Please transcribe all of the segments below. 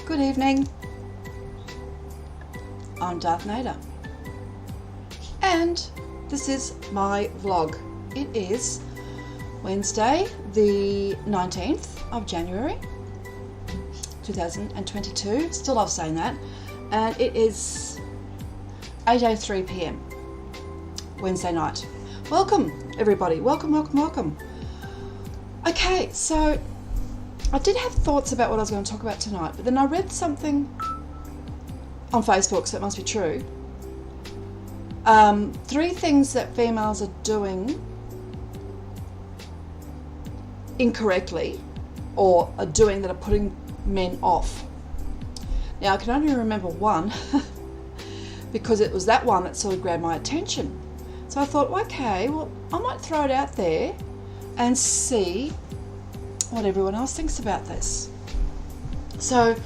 Good evening. I'm Darth and this is my vlog. It is Wednesday the 19th of January 2022, still love saying that, and it is 8:03 p.m. Wednesday night. Welcome everybody, welcome. Okay, so I did have thoughts about what I was going to talk about tonight, but then I read something on Facebook, so it must be true. 3 things that females are doing incorrectly, or are doing that are putting men off. Now I can only remember one because it was that one that sort of grabbed my attention. So I thought, okay, well, I might throw it out there and see what everyone else thinks about this. So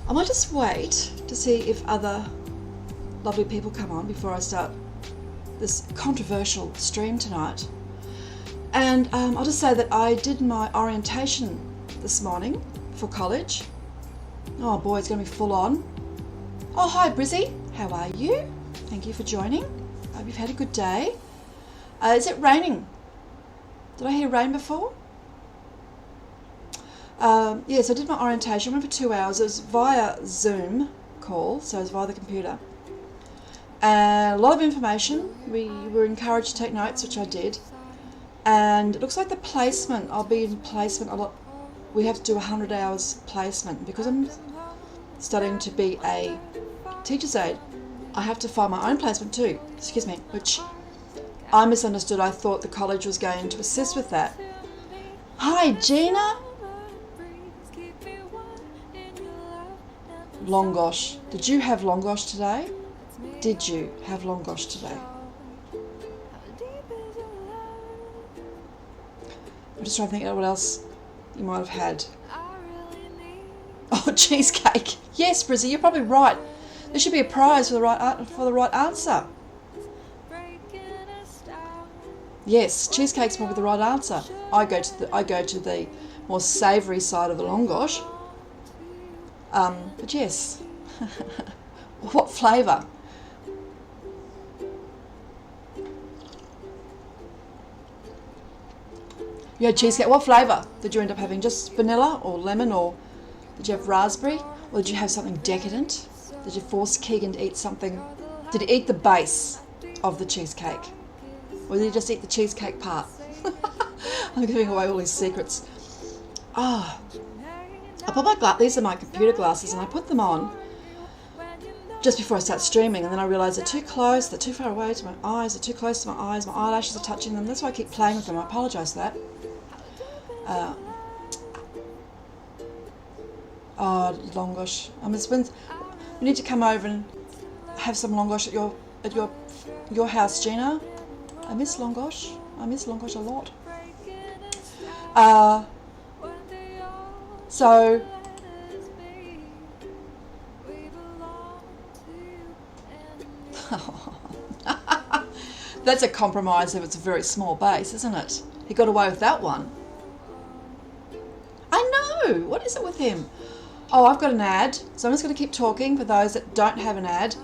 I might just wait to see if other lovely people come on before I start this controversial stream tonight. And I'll just say that I did my orientation this morning for college. Oh boy, it's going to be full on. Oh, hi Brizzy, how are you? Thank you for joining. Hope you've had a good day. Is it raining? Did I hear rain before? Yes, I did my orientation. I went for 2 hours. It was via Zoom call, so it was via the computer. And a lot of information. We were encouraged to take notes, which I did. And it looks like the placement, I'll be in placement a lot. We have to do 100 hours placement because I'm studying to be a teacher's aide. I have to find my own placement too, which I misunderstood. I thought the college was going to assist with that. Hi Gina. Longosh. Did you have longosh today? Did you have longosh today? I'm just trying to think of what else you might have had. Oh, cheesecake. Yes, Brizzy, you're probably right. There should be a prize for the right answer. Yes, cheesecake's probably the right answer. I go to the more savoury side of the longosh. But yes. What flavour? You had cheesecake. What flavour did you end up having? Just vanilla or lemon, or did you have raspberry? Or did you have something decadent? Did you force Keegan to eat something? Did he eat the base of the cheesecake? Or did he just eat the cheesecake part? I'm giving away all these secrets. Ah. I put my these are my computer glasses, and I put them on just before I start streaming, and then I realised they're too close, they're too far away to my eyes, they're too close to my eyes, my eyelashes are touching them. That's why I keep playing with them. I apologise for that. Oh, longosh. You need to come over and have some longosh at your house, Gina. I miss longosh. I miss longosh a lot. So that's a compromise if it's a very small base, isn't it? He got away with that one. I know. What is it with him? Oh, I've got an ad, so I'm just going to keep talking for those that don't have an ad.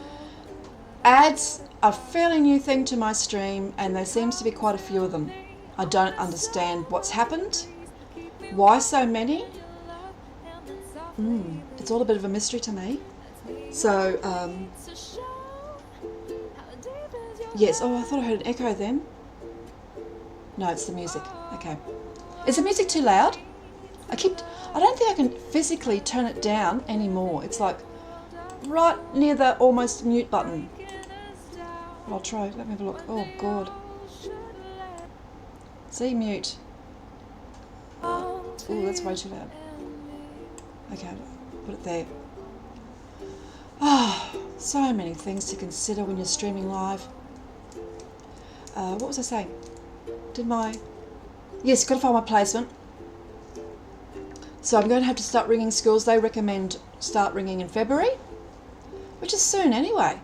Ads are a fairly new thing to my stream, and there seems to be quite a few of them. I don't understand what's happened. Why so many? It's all a bit of a mystery to me. So, yes. Oh, I thought I heard an echo then. No, it's the music. Okay. Is the music too loud? I don't think I can physically turn it down anymore. It's like right near the almost mute button. I'll try. Let me have a look. Oh, God. See, mute. Oh, that's way too loud. Okay, put it there. Oh, so many things to consider when you're streaming live. What was I saying? Yes, got to find my placement. So I'm going to have to start ringing schools. They recommend start ringing in February, which is soon anyway.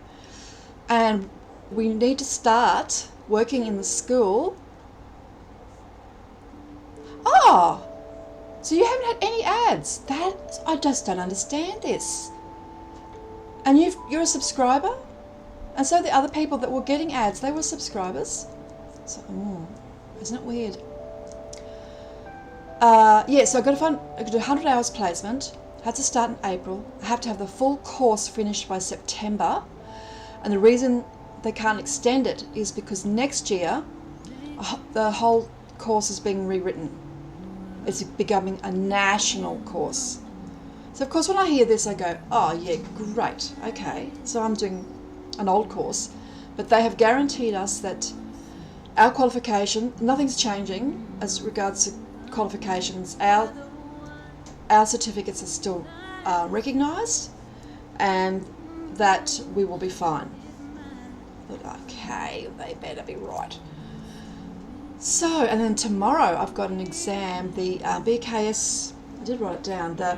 And we need to start working in the school. Oh, So you haven't had any ads. I just don't understand this. And you're a subscriber, and so the other people that were getting ads, they were subscribers. So, isn't it weird? So I've got to do 100 hours placement. I have to start in April. I have to have the full course finished by September. And the reason they can't extend it is because next year the whole course is being rewritten. It's becoming a national course. So of course when I hear this I go, oh yeah, great, okay. So I'm doing an old course, but they have guaranteed us that our qualification, nothing's changing as regards to qualifications. Our certificates are still recognised, and that we will be fine. But okay, they better be right. So, and then tomorrow I've got an exam, the BKS, I did write it down, the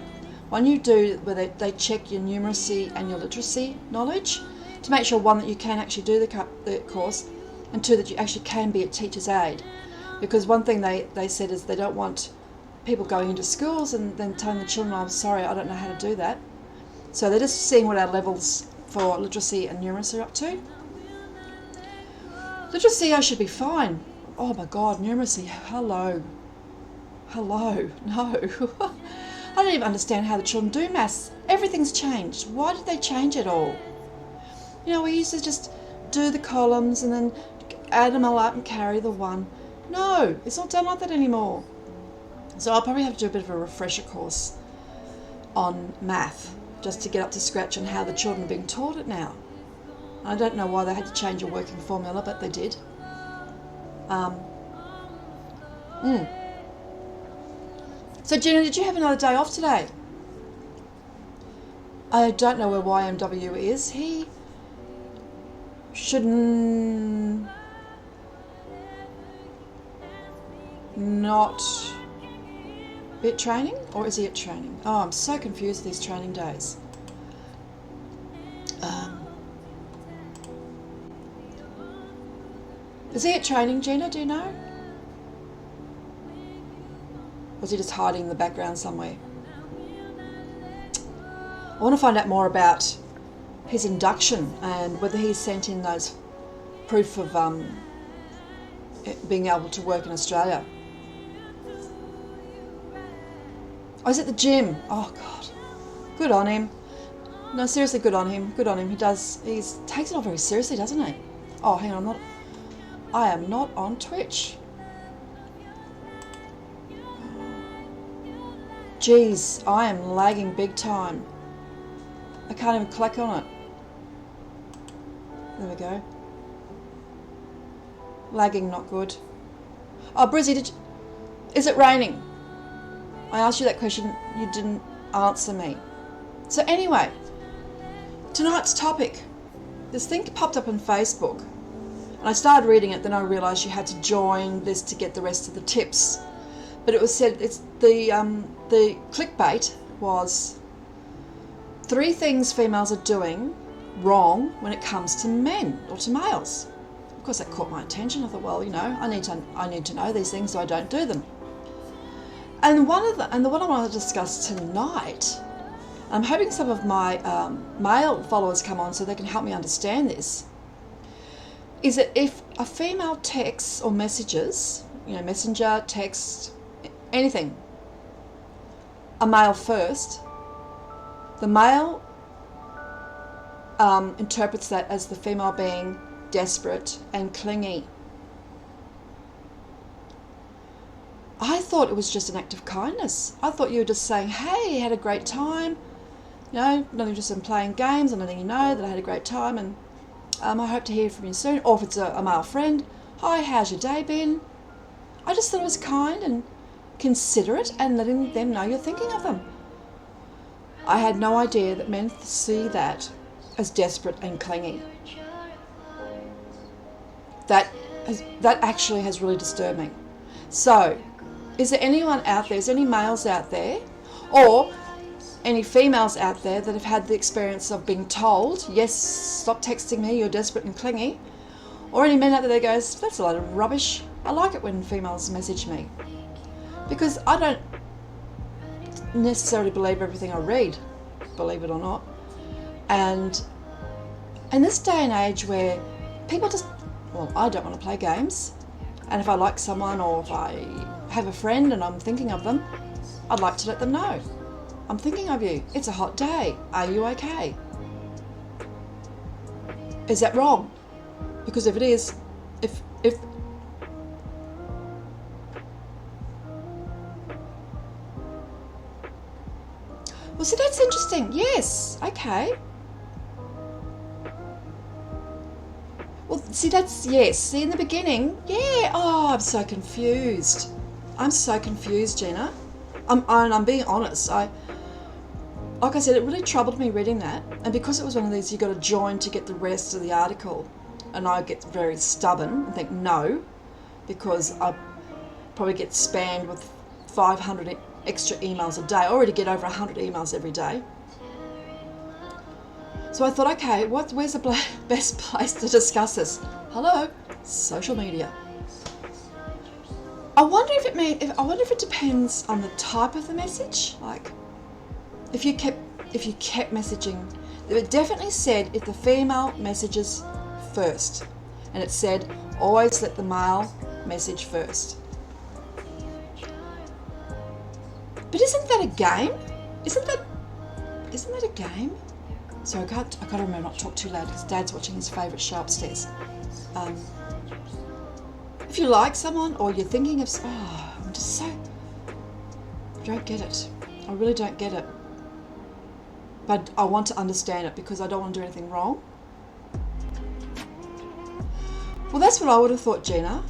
one you do where they check your numeracy and your literacy knowledge to make sure, one, that you can actually do the course, and two, that you actually can be a teacher's aide. Because one thing they said is they don't want people going into schools and then telling the children, I'm sorry, I don't know how to do that. So they're just seeing what our levels for literacy and numeracy are up to. Literacy, I should be fine. Oh my God, numeracy, hello, no. I don't even understand how the children do maths. Everything's changed. Why did they change it all? You know, we used to just do the columns and then add them all up and carry the one. No, it's not done like that anymore. So I'll probably have to do a bit of a refresher course on math just to get up to scratch on how the children are being taught it now. I don't know why they had to change a working formula, but they did. So Gina, did you have another day off today? I don't know where YMW is. He shouldn't not be at training, or is he at training? Oh, I'm so confused with these training days. Is he at training, Gina? Do you know? Or is he just hiding in the background somewhere? I want to find out more about his induction and whether he's sent in those proof of being able to work in Australia. Oh, he's at the gym. Oh God, good on him. No, seriously, good on him. Good on him. He takes it all very seriously, doesn't he? Oh, hang on, I am not on Twitch. Jeez, I am lagging big time. I can't even click on it. There we go. Lagging, not good. Oh, Brizzy, is it raining? I asked you that question, you didn't answer me. So anyway, tonight's topic. This thing popped up on Facebook, and I started reading it, then I realised you had to join this to get the rest of the tips. But it was said, the clickbait was 3 things females are doing wrong when it comes to men or to males. Of course, that caught my attention. I thought, well, you know, I need to know these things so I don't do them. And the one I want to discuss tonight, I'm hoping some of my male followers come on so they can help me understand this, is that if a female texts or messages, you know, messenger, text, anything, a male first, the male interprets that as the female being desperate and clingy. I thought it was just an act of kindness. I thought you were just saying, hey, had a great time, you know, not interested in playing games, I'm letting you know that I had a great time, and I hope to hear from you soon. Or if it's a male friend, hi, how's your day been? I just thought it was kind and considerate and letting them know you're thinking of them. I had no idea that men see that as desperate and clingy. That actually has really disturbed me. So, is there anyone out there, is there any males out there, or any females out there that have had the experience of being told, yes, stop texting me, you're desperate and clingy, or any men out there that goes, that's a lot of rubbish, I like it when females message me, because I don't necessarily believe everything I read, believe it or not. And in this day and age where people just, well, I don't want to play games. And if I like someone, or if I have a friend and I'm thinking of them, I'd like to let them know. I'm thinking of you. It's a hot day. Are you okay? Is that wrong? Because if it is, if well, see, that's interesting. Yes, okay. Well, see, that's, yes. See, in the beginning, yeah. Oh, I'm so confused. I'm so confused, Gina. I'm being honest. Like I said, it really troubled me reading that. And because it was one of these, you got to join to get the rest of the article. And I get very stubborn and think no, because I probably get spammed with 500 extra emails a day. I already get over 100 emails every day. So I thought, okay, where's the best place to discuss this? Hello, social media. I wonder if it depends on the type of the message. Like, if you kept messaging, it definitely said if the female messages first, and it said always let the male message first. But isn't that a game? Isn't that a game? So I gotta remember not to talk too loud because Dad's watching his favourite show upstairs. If you like someone or you're thinking of, I don't get it. I really don't get it. But I want to understand it because I don't want to do anything wrong. Well, that's what I would have thought, Gina.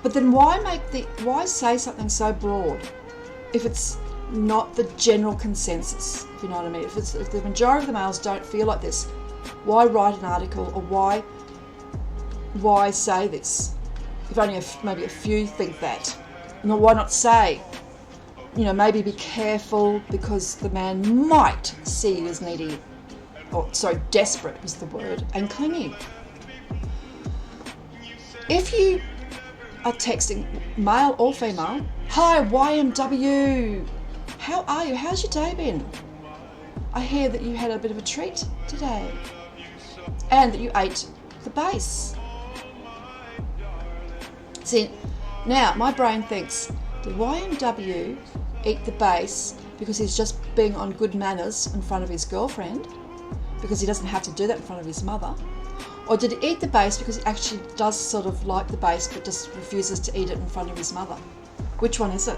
But then why say something so broad if it's not the general consensus, if you know what I mean? If the majority of the males don't feel like this, why write an article, or why say this? If only maybe a few think that. No, why not say, maybe be careful because the man might see you as needy, desperate was the word, and clingy. If you are texting, male or female, hi YMW, how are you? How's your day been? I hear that you had a bit of a treat today and that you ate the base. See, now my brain thinks, did YMW eat the base because he's just being on good manners in front of his girlfriend, because he doesn't have to do that in front of his mother? Or did he eat the base because he actually does sort of like the base but just refuses to eat it in front of his mother? Which one is it?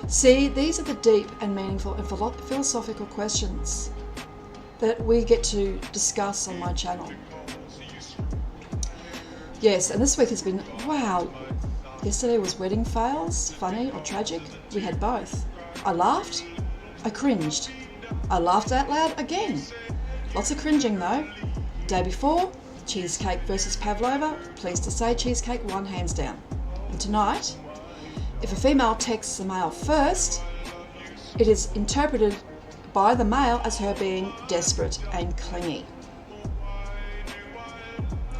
See, these are the deep and meaningful and philosophical questions that we get to discuss on my channel. Yes, and this week has been, wow. Yesterday was wedding fails, funny or tragic. We had both. I laughed, I cringed. I laughed out loud again. Lots of cringing though. Day before, cheesecake versus pavlova. Pleased to say cheesecake won hands down. And tonight, if a female texts a male first, it is interpreted by the male as her being desperate and clingy.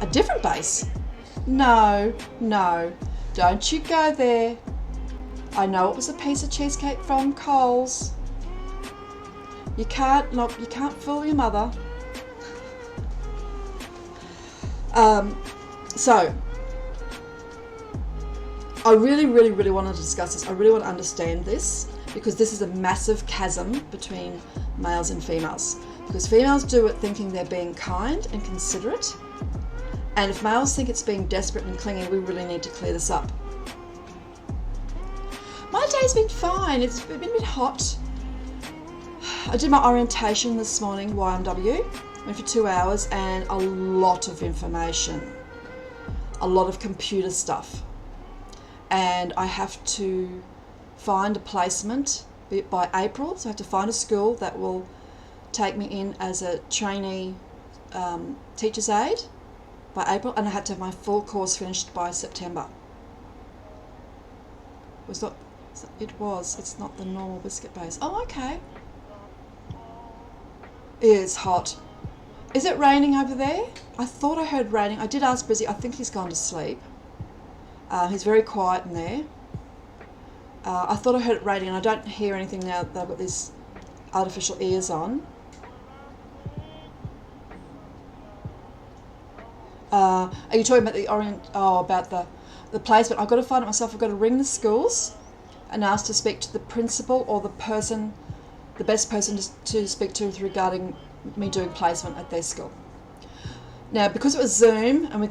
A different base? No, don't you go there. I know it was a piece of cheesecake from Coles. You can't fool your mother. So I really want to discuss this. I really want to understand this, because this is a massive chasm between males and females. Because females do it thinking they're being kind and considerate, and if males think it's being desperate and clingy, we really need to clear this up. My day's been fine. It's been a bit hot. I did my orientation this morning, YMW. Went for 2 hours and a lot of information. A lot of computer stuff. And I have to find a placement by April. So I have to find a school that will take me in as a trainee teacher's aide by April. And I had to have my full course finished by September. It's not the normal biscuit base. Oh, okay. It's hot. Is it raining over there? I thought I heard raining. I did ask Brizzy. I think he's gone to sleep. He's very quiet in there. I thought I heard it raining, and I don't hear anything now that I've got these artificial ears on. Are you talking about about the placement? I've got to find it myself. I've got to ring the schools and ask to speak to the principal or the best person to speak to regarding me doing placement at their school. Now, because it was Zoom and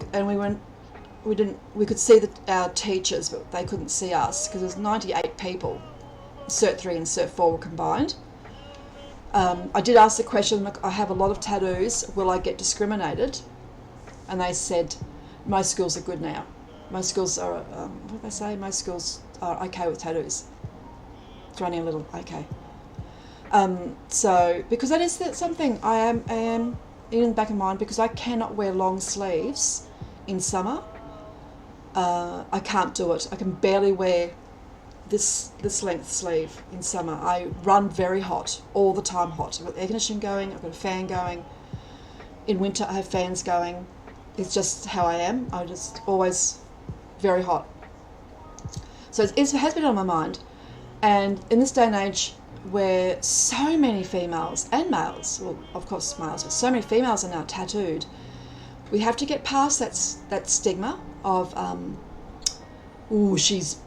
we could see our teachers, but they couldn't see us because there's 98 people. Cert 3 and Cert 4 were combined. I did ask the question, look, I have a lot of tattoos, will I get discriminated? And they said, most schools are good now. Most schools are, what did they say? Most schools are okay with tattoos. It's running a little okay. So, because that is something I am in the back of mind, because I cannot wear long sleeves in summer. I can't do it. I can barely wear this length sleeve in summer. I run very hot, all the time hot. I've got the air conditioning going, I've got a fan going. In winter I have fans going. It's just how I am. I'm just always very hot. So it has been on my mind. And in this day and age where so many females and males, well, of course males, but so many females are now tattooed, we have to get past that stigma of, she's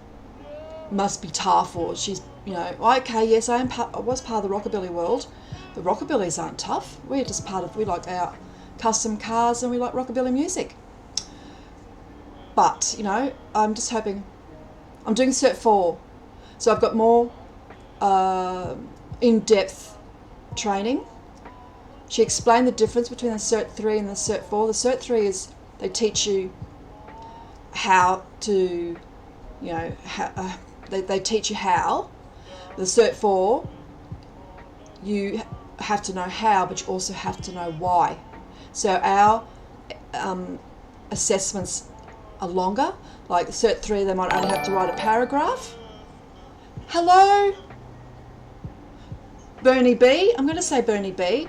must be tough, or she's, okay, yes, I was part of the rockabilly world, but rockabillys aren't tough. We're just we like our custom cars and we like rockabilly music. But, I'm just hoping, I'm doing Cert 4, so I've got more in-depth training. She explained the difference between the Cert 3 and the Cert 4. The Cert 3 is, they teach you how to, they teach you how. The Cert 4, you have to know how, but you also have to know why. So our assessments are longer. Like Cert 3, they might only have to write a paragraph. Hello, Bernie B. I'm going to say Bernie B.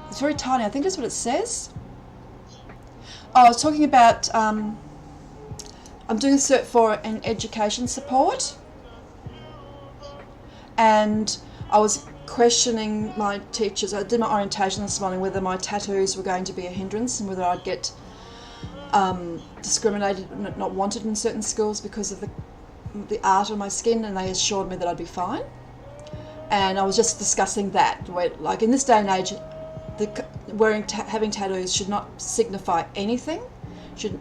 It's very tiny. I think that's what it says. Oh, I was talking about, I'm doing a Cert 4 in education support. And I was questioning my teachers. I did my orientation this morning, whether my tattoos were going to be a hindrance and whether I'd get discriminated, not wanted in certain schools because of the art on my skin, and they assured me that I'd be fine. And I was just discussing that, where, like, in this day and age, having tattoos should not signify anything. Should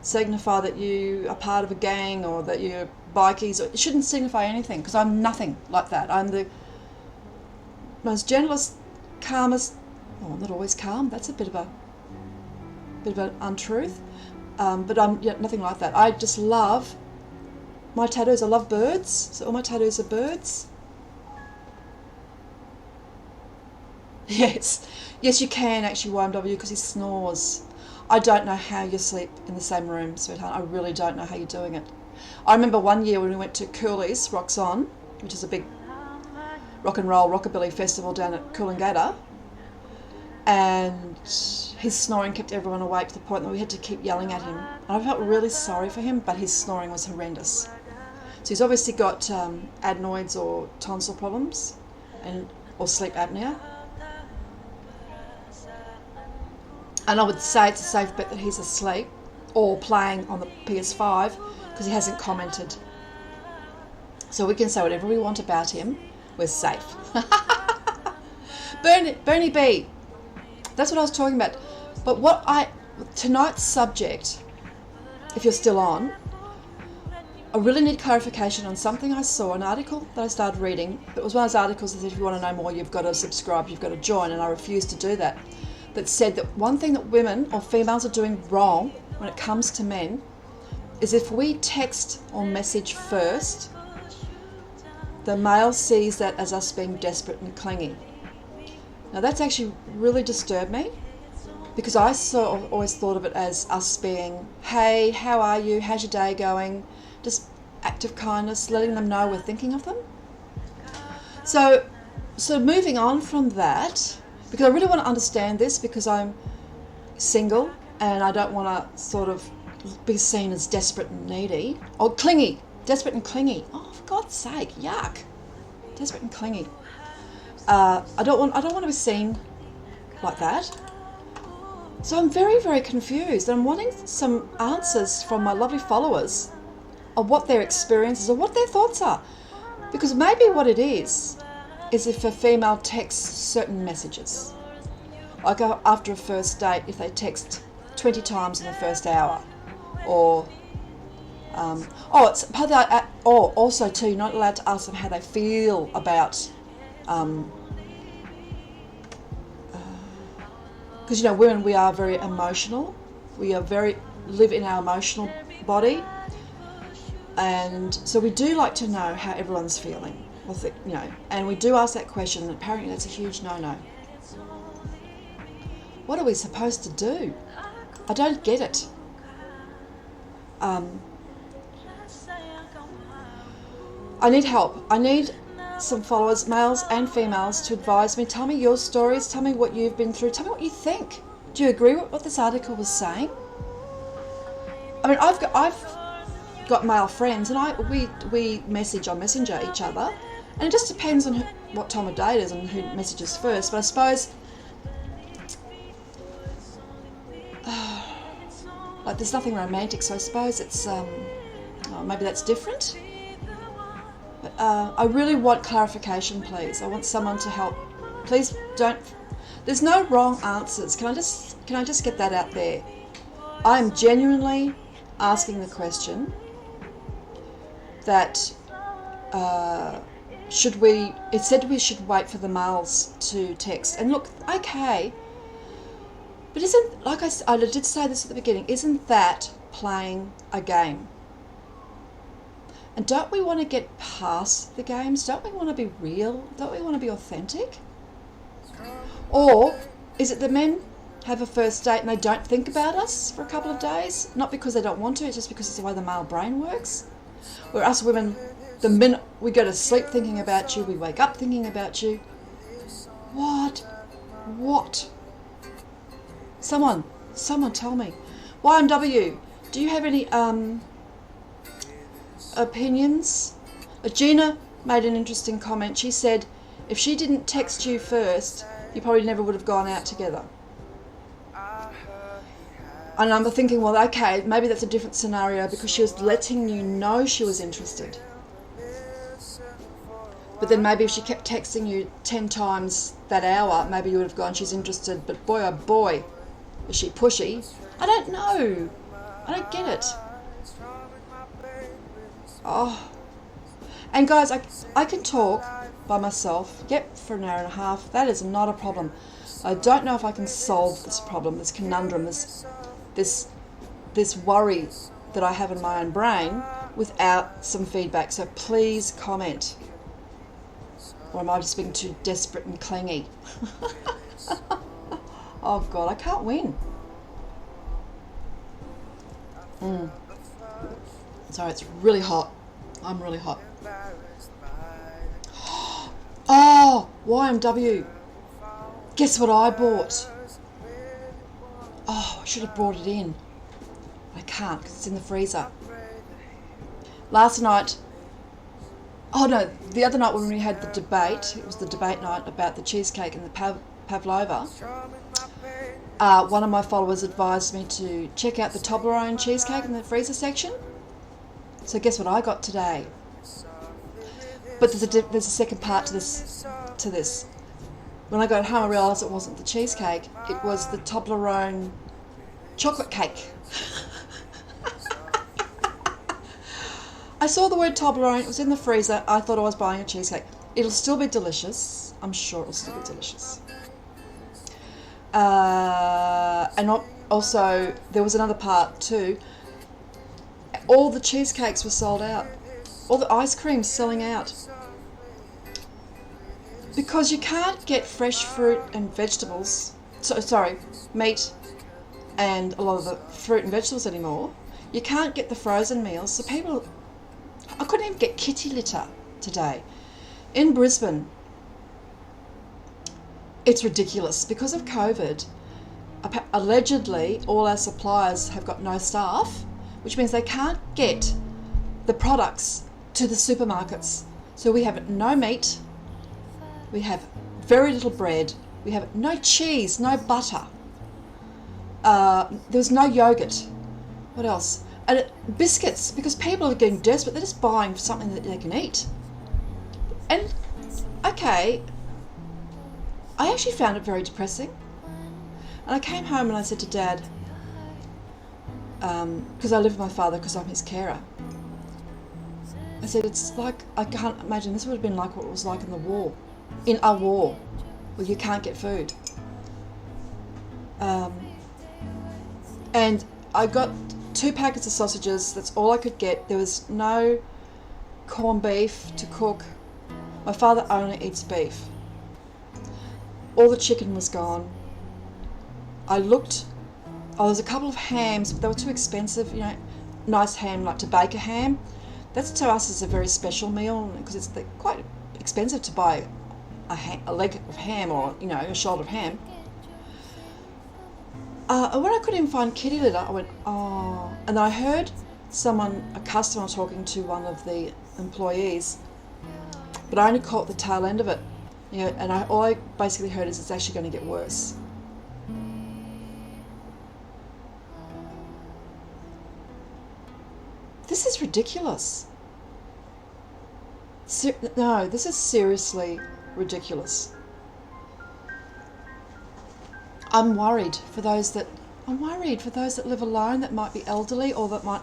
signify that you are part of a gang or that you're bikies. It shouldn't signify anything, because I'm nothing like that. I'm the most gentlest, calmest. Oh, I'm not always calm. That's a bit of an untruth. But I'm nothing like that. I just love my tattoos. I love birds, so all my tattoos are birds. Yes, you can actually, YMW, because he snores. I don't know how you sleep in the same room, sweetheart. I really don't know how you're doing it. I remember one year when we went to Cooley's Rocks On, which is a big rock and roll rockabilly festival down at Coolangatta, and his snoring kept everyone awake to the point that we had to keep yelling at him. And I felt really sorry for him, but his snoring was horrendous. So he's obviously got adenoids or tonsil problems, or sleep apnea. And I would say it's a safe bet that he's asleep or playing on the PS5, because he hasn't commented. So we can say whatever we want about him. We're safe. Bernie B. That's what I was talking about. But tonight's subject, if you're still on, I really need clarification on something I saw, an article that I started reading. It was one of those articles that said, if you want to know more, you've got to subscribe, you've got to join, and I refused to do that. That said that one thing that women or females are doing wrong when it comes to men is if we text or message first, the male sees that as us being desperate and clingy. Now that's actually really disturbed me, because I always thought of it as us being, hey, how are you? How's your day going? Just act of kindness, letting them know we're thinking of them. So moving on from that, because I really want to understand this, because I'm single and I don't want to sort of be seen as desperate and needy. Or clingy. Desperate and clingy. Oh, God's sake, yuck. Desperate and clingy. I don't want to be seen like that. So I'm very, very confused. I'm wanting some answers from my lovely followers of what their experiences or what their thoughts are. Because maybe what it is if a female texts certain messages. Like after a first date, if they text 20 times in the first hour. Or, it's part of that, or also too, you're not allowed to ask them how they feel about, because women, we are very emotional. We are live in our emotional body. And so we do like to know how everyone's feeling, and we do ask that question, and apparently that's a huge no-no. What are we supposed to do? I don't get it. I need help. I need some followers, males and females, to advise me. Tell me your stories. Tell me what you've been through. Tell me what you think. Do you agree with what this article was saying? I mean, I've got male friends, and we message on Messenger each other, and it just depends on what time of day it is and who messages first. But I suppose, like, there's nothing romantic, so I suppose it's maybe that's different. But I really want clarification, please. I want someone to help. Please don't. There's no wrong answers. Can I just get that out there? I am genuinely asking the question that it said we should wait for the males to text. And look, okay, but isn't, like I did say this at the beginning, isn't that playing a game? And don't we want to get past the games? Don't we want to be real? Don't we want to be authentic? Or is it the men have a first date and they don't think about us for a couple of days? Not because they don't want to, it's just because it's the way the male brain works. Where us women, the minute we go to sleep thinking about you, we wake up thinking about you. What? Someone tell me. YMW, do you have any opinions? Gina made an interesting comment. She said, if she didn't text you first, you probably never would have gone out together. And I'm thinking, well, okay, maybe that's a different scenario because she was letting you know she was interested. But then maybe if she kept texting you 10 times that hour, maybe you would have gone, she's interested, but boy, oh boy, is she pushy? I don't know. I don't get it. Oh. And guys, I can talk by myself, for an hour and a half. That is not a problem. I don't know if I can solve this problem, this conundrum, this worry that I have in my own brain without some feedback. So please comment. Or am I just being too desperate and clingy? Oh God, I can't win. Sorry, it's really hot. I'm really hot. Oh, YMW. Guess what I bought? Oh, I should have brought it in. I can't because it's in the freezer. Last night, the other night when we had the debate, it was the debate night about the cheesecake and the pavlova, one of my followers advised me to check out the Toblerone cheesecake in the freezer section. So guess what I got today? But there's a second part to this. When I got home, I realised it wasn't the cheesecake. It was the Toblerone chocolate cake. I saw the word Toblerone. It was in the freezer. I thought I was buying a cheesecake. It'll still be delicious. I'm sure it'll still be delicious. And also, there was another part too. All the cheesecakes were sold out. All the ice cream's selling out. Because you can't get fresh fruit and vegetables, meat and a lot of the fruit and vegetables anymore. You can't get the frozen meals. So I couldn't even get kitty litter today. In Brisbane, it's ridiculous. Because of COVID, allegedly all our suppliers have got no staff, which means they can't get the products to the supermarkets. So we have no meat, we have very little bread, we have no cheese, no butter, there's no yogurt. What else? And biscuits, because people are getting desperate. They're just buying something that they can eat. And okay, I actually found it very depressing. And I came home and I said to Dad, because I live with my father because I'm his carer, I said, it's like, I can't imagine, this would have been like what it was like in the war, in a war, where you can't get food. And I got 2 packets of sausages, that's all I could get. There was no corned beef to cook. My father only eats beef. All the chicken was gone. I looked, there was a couple of hams, but they were too expensive, you know, nice ham, like to bake a ham. That's to us is a very special meal, because it's quite expensive to buy a leg of ham or, you know, a shoulder of ham. And when I couldn't even find kitty litter, I went, oh. And then I heard a customer talking to one of the employees, but I only caught the tail end of it. You know, and all I basically heard is it's actually going to get worse. This is ridiculous. No, this is seriously ridiculous. I'm worried for those that live alone, that might be elderly, or that might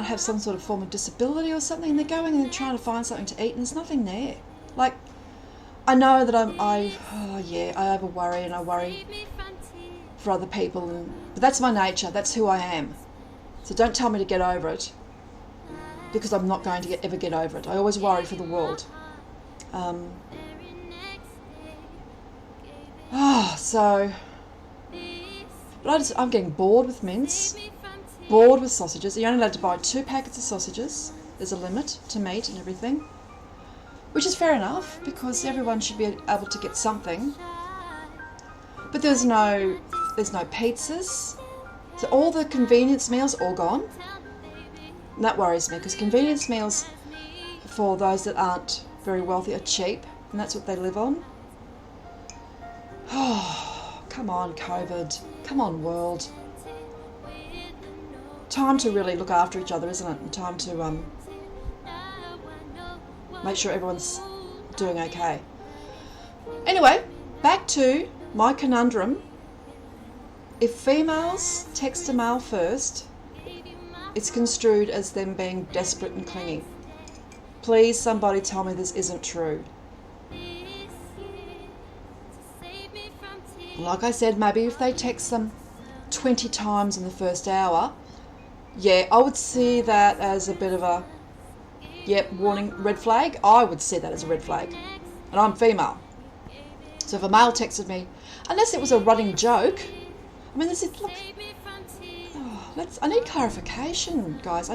have some sort of form of disability or something, and they're going and they're trying to find something to eat and there's nothing there. Like, I know that I over worry, and I worry for other people, but that's my nature, that's who I am. So don't tell me to get over it, because I'm not going to ever get over it. I always worry for the world. But I'm getting bored with mince, bored with sausages. You're only allowed to buy 2 packets of sausages. There's a limit to meat and everything, which is fair enough, because everyone should be able to get something. But there's no pizzas. So all the convenience meals all gone. And that worries me, because convenience meals for those that aren't very wealthy are cheap, and that's what they live on. Oh, come on, COVID. Come on, world. Time to really look after each other, isn't it? And time to make sure everyone's doing okay. Anyway, back to my conundrum. If females text a male first, it's construed as them being desperate and clingy. Please, somebody tell me this isn't true. Like I said, maybe if they text them 20 times in the first hour, yeah, I would see that as a bit of a, warning, red flag. I would see that as a red flag. And I'm female. So if a male texted me, unless it was a running joke, I mean, look, I need clarification, guys.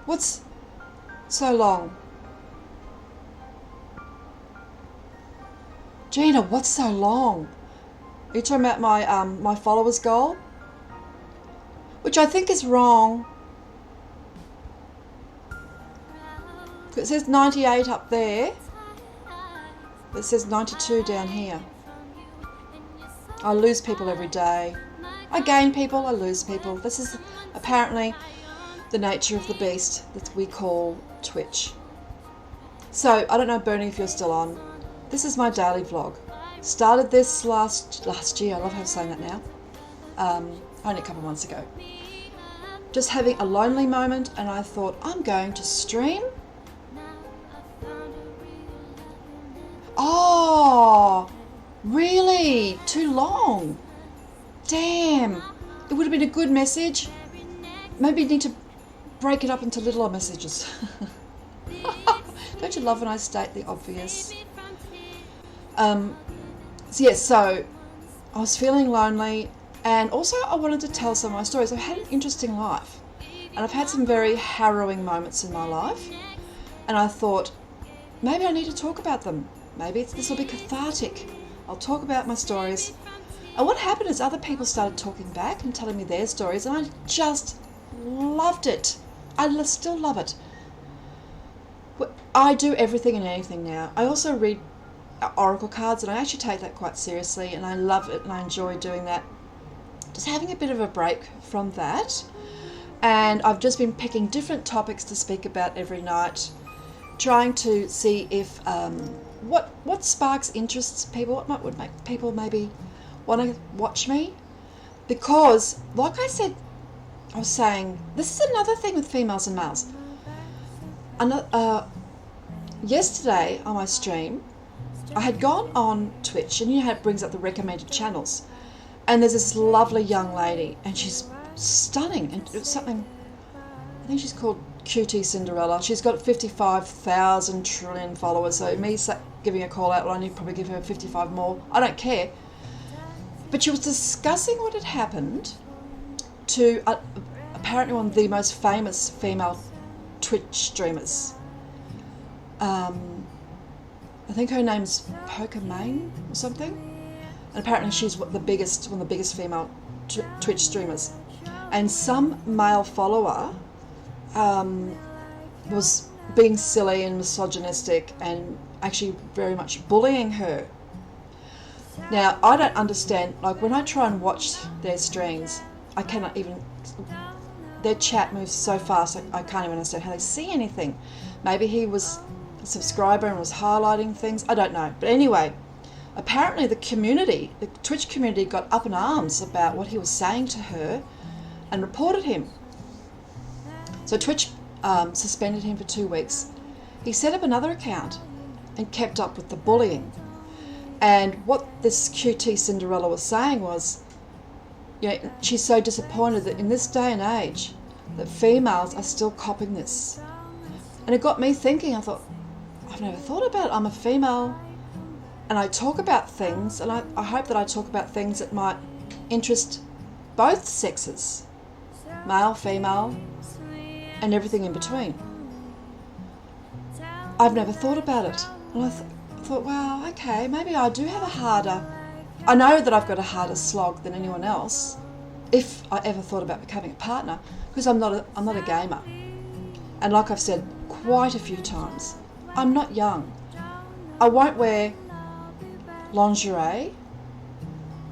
What's so long? Gina, what's so long? Are you talking about my followers goal? Which I think is wrong. It says 98 up there. It says 92 down here. I lose people every day. I gain people, I lose people. This is apparently the nature of the beast that we call Twitch. So, I don't know, Bernie, if you're still on. This is my daily vlog. Started this last year. I love how I'm saying that now. Only a couple of months ago. Just having a lonely moment, and I thought, I'm going to stream. Oh, really? Too long? Damn. It would have been a good message. Maybe you need to break it up into littler messages. Don't you love when I state the obvious? So I was feeling lonely, and also I wanted to tell some of my stories. I've had an interesting life, and I've had some very harrowing moments in my life, and I thought, maybe I need to talk about them. Maybe this will be cathartic. I'll talk about my stories, And what happened is other people started talking back and telling me their stories, and I just loved it. I still love it. I do everything and anything now. I also read oracle cards, and I actually take that quite seriously, and I love it, and I enjoy doing that. Just having a bit of a break from that. And I've just been picking different topics to speak about every night, trying to see if what sparks interests people, what would make people maybe want to watch me. Because, like I said, I was saying, this is another thing with females and males. Yesterday on my stream, I had gone on Twitch, and you know how it brings up the recommended channels, and there's this lovely young lady, and she's stunning, and it's something, I think she's called QT Cinderella. She's got 55,000 trillion followers, so me giving a call out will only probably give her 55 more. I don't care. But she was discussing what had happened to apparently one of the most famous female Twitch streamers. I think her name's Poker Main or something, and apparently she's one of the biggest female Twitch streamers. And some male follower was being silly and misogynistic and actually very much bullying her. Now, I don't understand, like when I try and watch their streams, I cannot even, their chat moves so fast, I can't even understand how they see anything. Maybe he was a subscriber and was highlighting things, I don't know. But anyway, apparently the Twitch community got up in arms about what he was saying to her and reported him. So Twitch suspended him for 2 weeks. He set up another account and kept up with the bullying. And what this QT Cinderella was saying was, you know, she's so disappointed that in this day and age that females are still copying this. And it got me thinking. I thought, I've never thought about it. I'm a female and I talk about things, and I hope that I talk about things that might interest both sexes, male, female, and everything in between. I've never thought about it. And I thought, wow, okay, maybe I do have I know that I've got a harder slog than anyone else if I ever thought about becoming a partner, because I'm not a gamer. And like I've said quite a few times, I'm not young. I won't wear lingerie.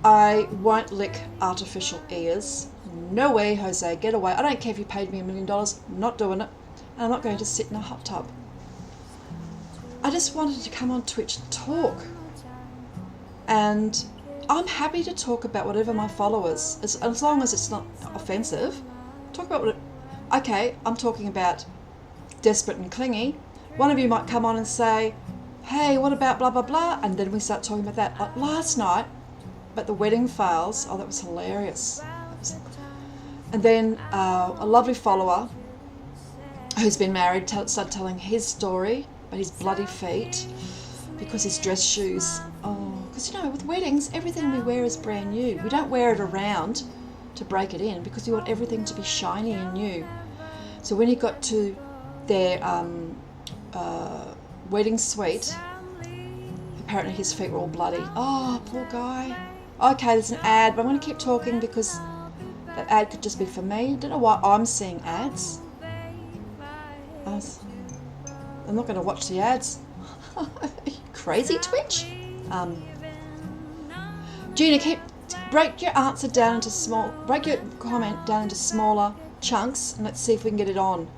I won't lick artificial ears. No way, Jose, get away. I don't care if you paid me $1 million, I'm not doing it. And I'm not going to sit in a hot tub. I just wanted to come on Twitch and talk. And I'm happy to talk about whatever my followers, as long as it's not offensive. Talk about what okay, I'm talking about desperate and clingy. One of you might come on and say, hey, what about blah, blah, blah? And then we start talking about that. Like last night, at the wedding fails, that was hilarious. And then a lovely follower who's been married started telling his story about his bloody feet because his dress shoes. Oh, because with weddings, everything we wear is brand new. We don't wear it around to break it in because we want everything to be shiny and new. So when he got to their wedding suite, apparently his feet were all bloody. Oh, poor guy. Okay, there's an ad, but I'm going to keep talking because that ad could just be for me. I don't know why I'm seeing ads. I'm not going to watch the ads. Are you crazy, Twitch? Gina, break your answer down into break your comment down into smaller chunks, and let's see if we can get it on.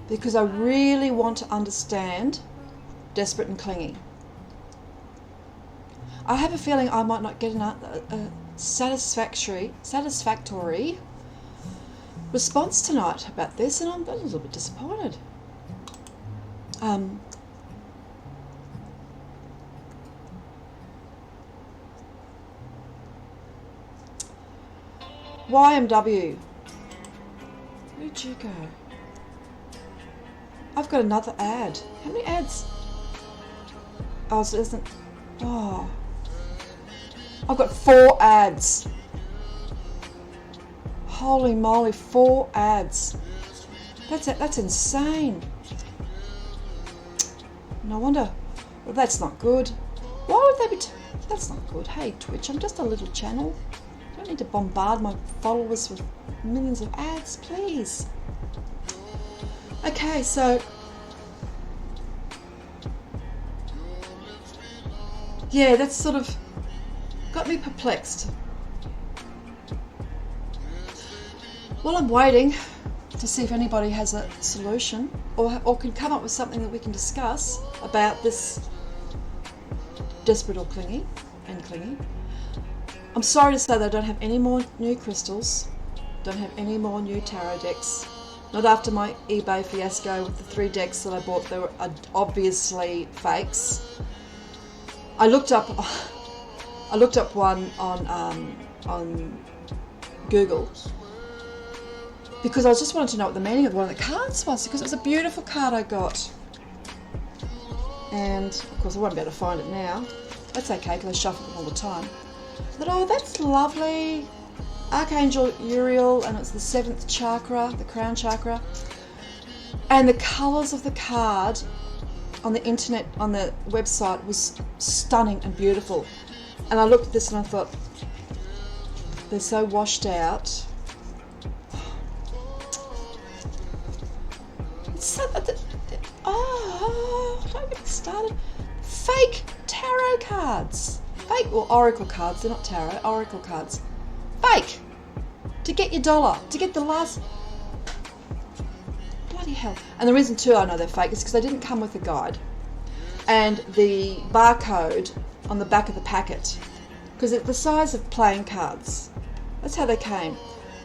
Because I really want to understand desperate and clingy. I have a feeling I might not get a satisfactory response tonight about this, and I'm a little bit disappointed. YMW. Where'd you go? I've got another ad. How many ads? Oh, so it isn't. Oh. I've got 4 ads. Holy moly, 4 ads. That's insane. No wonder. Well, that's not good. Why would they be... That's not good. Hey Twitch, I'm just a little channel. I don't need to bombard my followers with millions of ads, please. Okay, so yeah, that's sort of got me perplexed. Well, I'm waiting to see if anybody has a solution or can come up with something that we can discuss about this desperate or clingy and clingy. I'm sorry to say that I don't have any more new crystals, don't have any more new tarot decks. Not after my eBay fiasco with the 3 decks that I bought. They were obviously fakes. I looked up one on Google because I just wanted to know what the meaning of one of the cards was, because it was a beautiful card I got. And of course I won't be able to find it now. That's okay because I shuffle them all the time. But oh, that's lovely. Archangel Uriel, and it's the 7th chakra, the crown chakra. And the colours of the card on the internet, on the website, was stunning and beautiful. And I looked at this and I thought, they're so washed out. It's so, don't get me started. Fake tarot cards. Fake, or oracle cards, they're not tarot, oracle cards. Fake! To get your dollar, to get the last... Bloody hell. And the reason too I know they're fake is because they didn't come with a guide. And the barcode on the back of the packet, because it's the size of playing cards. That's how they came.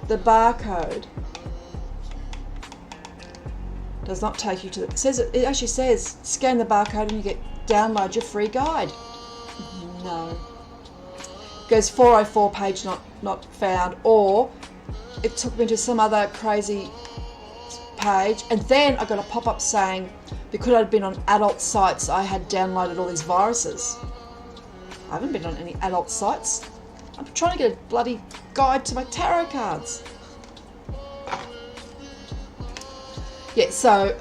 The barcode does not take you to the... It actually says, scan the barcode and you get download your free guide. No. It goes 404 page not found, or it took me to some other crazy page, and then I got a pop-up saying because I'd been on adult sites I had downloaded all these viruses. I haven't been on any adult sites. I'm trying to get a bloody guide to my tarot cards. Yeah, so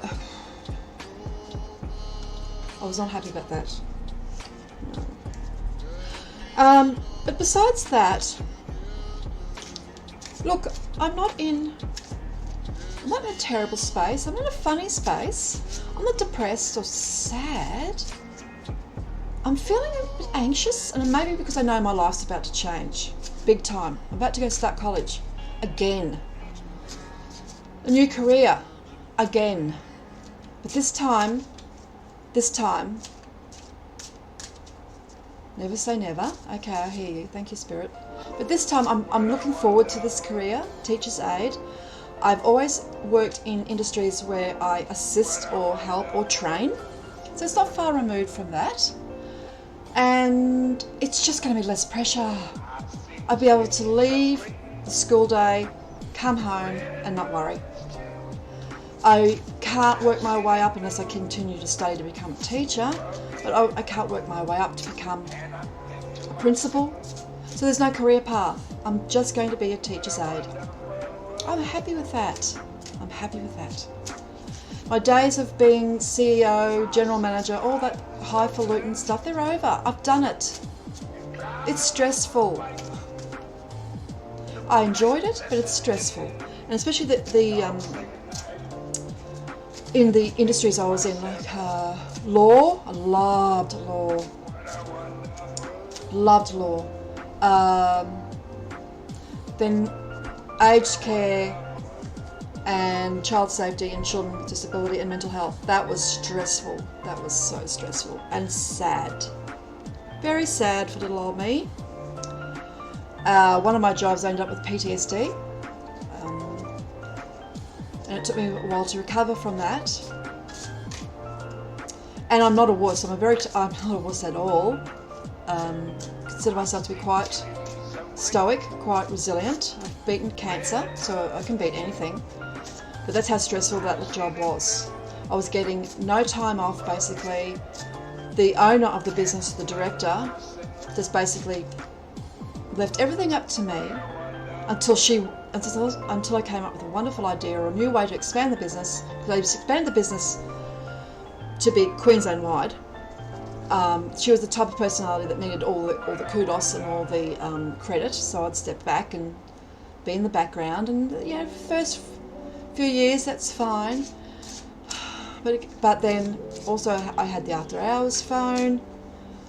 I was not happy about that. But besides that, look, I'm not in a terrible space. I'm in a funny space. I'm not depressed or sad. I'm feeling a bit anxious, and maybe because I know my life's about to change. Big time. I'm about to go start college. Again. A new career. Again. But this time, never say never. Okay, I hear you. Thank you, Spirit. But this time I'm looking forward to this career, teacher's aide. I've always worked in industries where I assist or help or train. So it's not far removed from that. And it's just going to be less pressure. I'll be able to leave the school day, come home and not worry. I can't work my way up unless I continue to study to become a teacher, but I can't work my way up to become a principal. So there's no career path. I'm just going to be a teacher's aide. I'm happy with that. I'm happy with that. My days of being CEO, general manager, all that highfalutin stuff, they're over. I've done it. It's stressful. I enjoyed it, but it's stressful. And especially in the industries I was in, like law. I loved law. Loved law. Then aged care and child safety and children with disability and mental health. That was stressful. That was so stressful and sad. Very sad for little old me. One of my jobs I ended up with PTSD. And it took me a while to recover from that. And I'm not a wuss. I'm not a wuss at all. Consider myself to be quite stoic, quite resilient. I've beaten cancer, so I can beat anything. But that's how stressful that job was. I was getting no time off, basically. The owner of the business, the director, just basically left everything up to me until I came up with a wonderful idea or a new way to expand the business. Because I expanded the business to be Queensland-wide. She was the type of personality that needed all the kudos and all the credit, so I'd step back and be in the background, and first few years that's fine, but then also I had the after hours phone.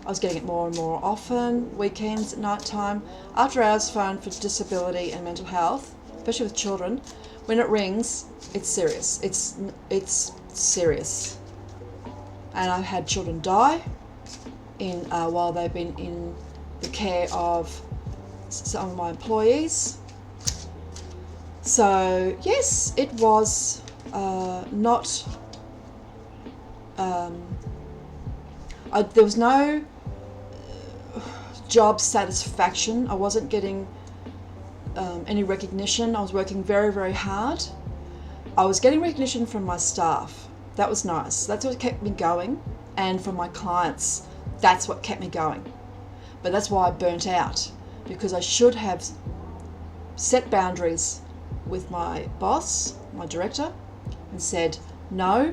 I was getting it more and more often, weekends, at night time. After hours phone for disability and mental health, especially with children, when it rings, it's serious. It's serious. And I've had children die while they've been in the care of some of my employees. So yes, it was not. There was no job satisfaction. I wasn't getting any recognition. I was working very, very hard. I was getting recognition from my staff. That was nice. That's what kept me going. And from my clients, that's what kept me going. But that's why I burnt out, because I should have set boundaries with my boss, my director, and said no.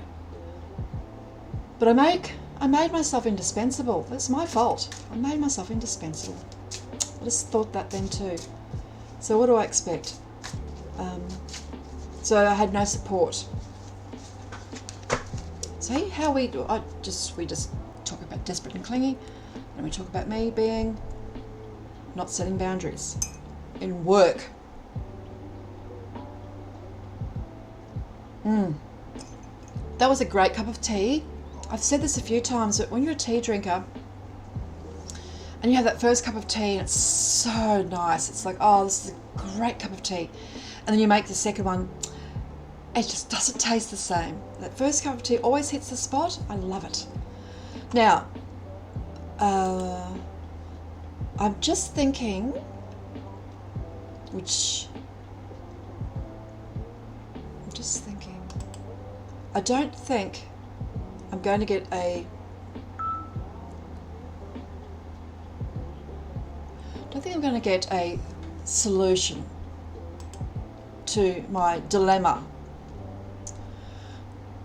But I made myself indispensable. That's my fault. I made myself indispensable. I just thought that then too. So what do I expect? So I had no support. See how we just talk about desperate and clingy, and we talk about me being not setting boundaries in work. That was a great cup of tea. I've said this a few times, but when you're a tea drinker and you have that first cup of tea and it's so nice, it's like, oh, this is a great cup of tea. And then you make the second one, it just doesn't taste the same. That first cup of tea always hits the spot. I love it. Now, I'm just thinking, I don't think I'm going to get I don't think I'm going to get a solution to my dilemma.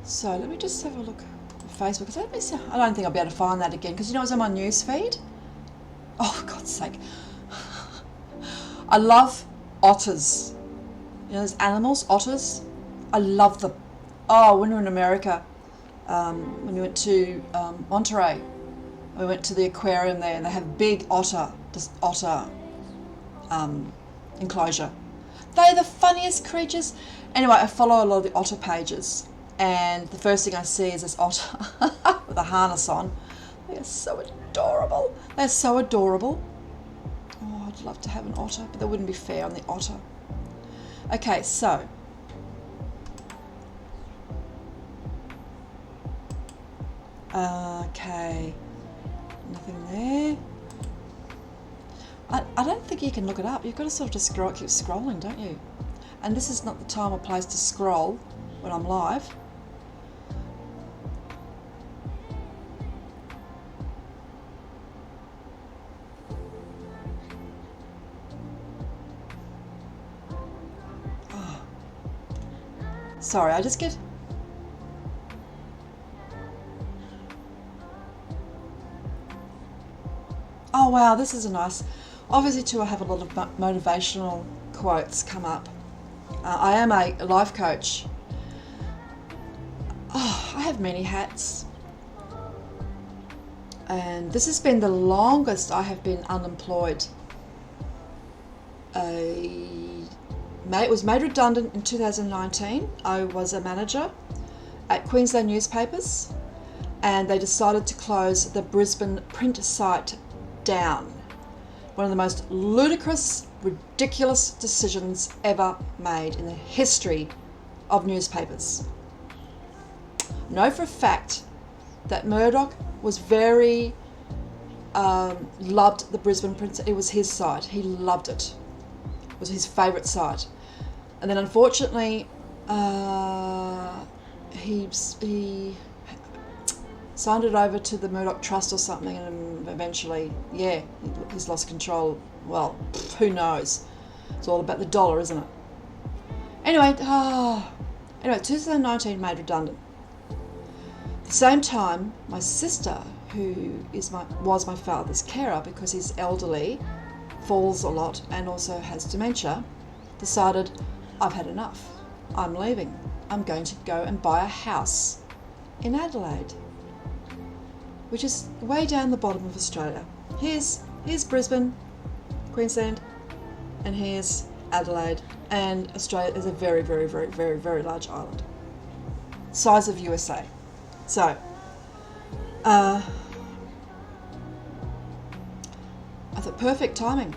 So let me just have a look at Facebook. I don't think I'll be able to find that again, because it's on my news feed. Oh, for God's sake. I love otters. Those animals, otters. I love them. Oh, when we were in America, when we went to Monterey, we went to the aquarium there, and they have big otter enclosure. They're the funniest creatures. Anyway, I follow a lot of the otter pages, and the first thing I see is this otter with a harness on. They are so adorable. They're so adorable. Oh, I'd love to have an otter, but that wouldn't be fair on the otter. Okay, so okay, nothing there. I don't think you can look it up. You've got to sort of just keep scrolling, don't you? And this is not the time or place to scroll when I'm live. Oh. Sorry, I just get... Oh wow, this is a nice... Obviously too, I have a lot of motivational quotes come up. I am a life coach. Oh, I have many hats. And this has been the longest I have been unemployed. It was made redundant in 2019. I was a manager at Queensland newspapers, and they decided to close the Brisbane print site down. One of the most ludicrous, ridiculous decisions ever made in the history of newspapers. I know for a fact that Murdoch was very loved the Brisbane print. It was his site. He loved it. It was his favourite site. And then unfortunately, he signed it over to the Murdoch Trust or something, and eventually, yeah, he's lost control. Well, who knows? It's all about the dollar, isn't it? Anyway, 2019 made redundant. At the same time, my sister, who was my father's carer because he's elderly, falls a lot and also has dementia, decided, I've had enough. I'm leaving. I'm going to go and buy a house in Adelaide, which is way down the bottom of Australia. Here's Brisbane, Queensland, and here's Adelaide, and Australia is a very, very, very, very, very large island, size of USA. So, I thought perfect timing.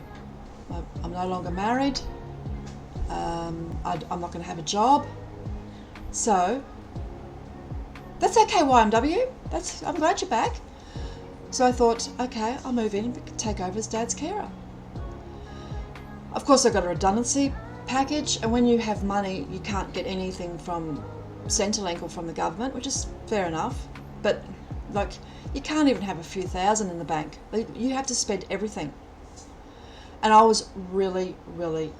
I'm no longer married. I'm not going to have a job. So, that's okay, YMW. I'm glad you're back. So I thought, okay, I'll move in and take over as Dad's carer. Of course, I got a redundancy package, and when you have money, you can't get anything from Centrelink or from the government, which is fair enough. But like, you can't even have a few thousand in the bank. You have to spend everything. And I was really, really,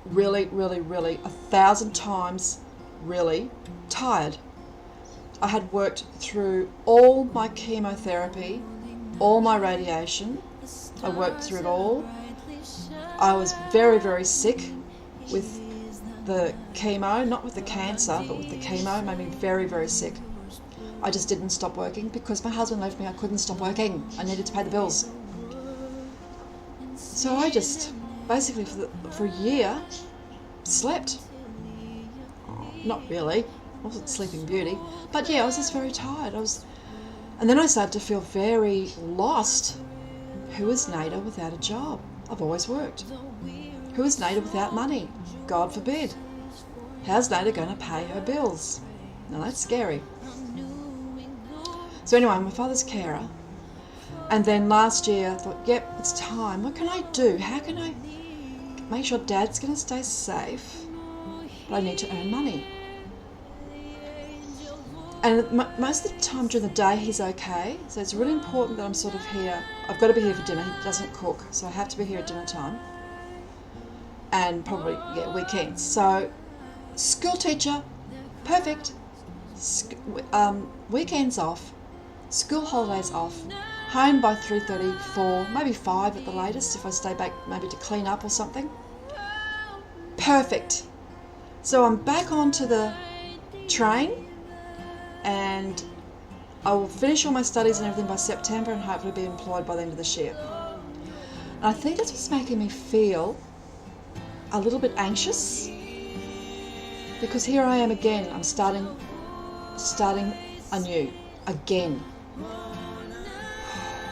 really, really, really 1,000 times really tired. I had worked through all my chemotherapy, all my radiation. I worked through it all. I was very, very sick with the chemo, not with the cancer, but with the chemo. It made me very, very sick. I just didn't stop working because my husband left me. I couldn't stop working. I needed to pay the bills. So I just, basically for a year, slept. Not really. I wasn't Sleeping Beauty. But yeah, I was just very tired. And then I started to feel very lost. Who is Nada without a job? I've always worked. Who is Nada without money? God forbid. How's Nada going to pay her bills? Now that's scary. So anyway, I'm my father's carer. And then last year I thought, yep, it's time. What can I do? How can I make sure Dad's going to stay safe? But I need to earn money. And most of the time during the day he's okay, so it's really important that I'm sort of here. I've got to be here for dinner. He doesn't cook, so I have to be here at dinner time. And probably, weekends. So, school teacher, perfect. Weekends off, school holidays off, home by 3:30, 4, maybe 5 at the latest if I stay back maybe to clean up or something. Perfect. So I'm back onto the train, and I will finish all my studies and everything by September and hopefully be employed by the end of this year. And I think that's what's making me feel a little bit anxious, because here I am again. I'm starting anew again,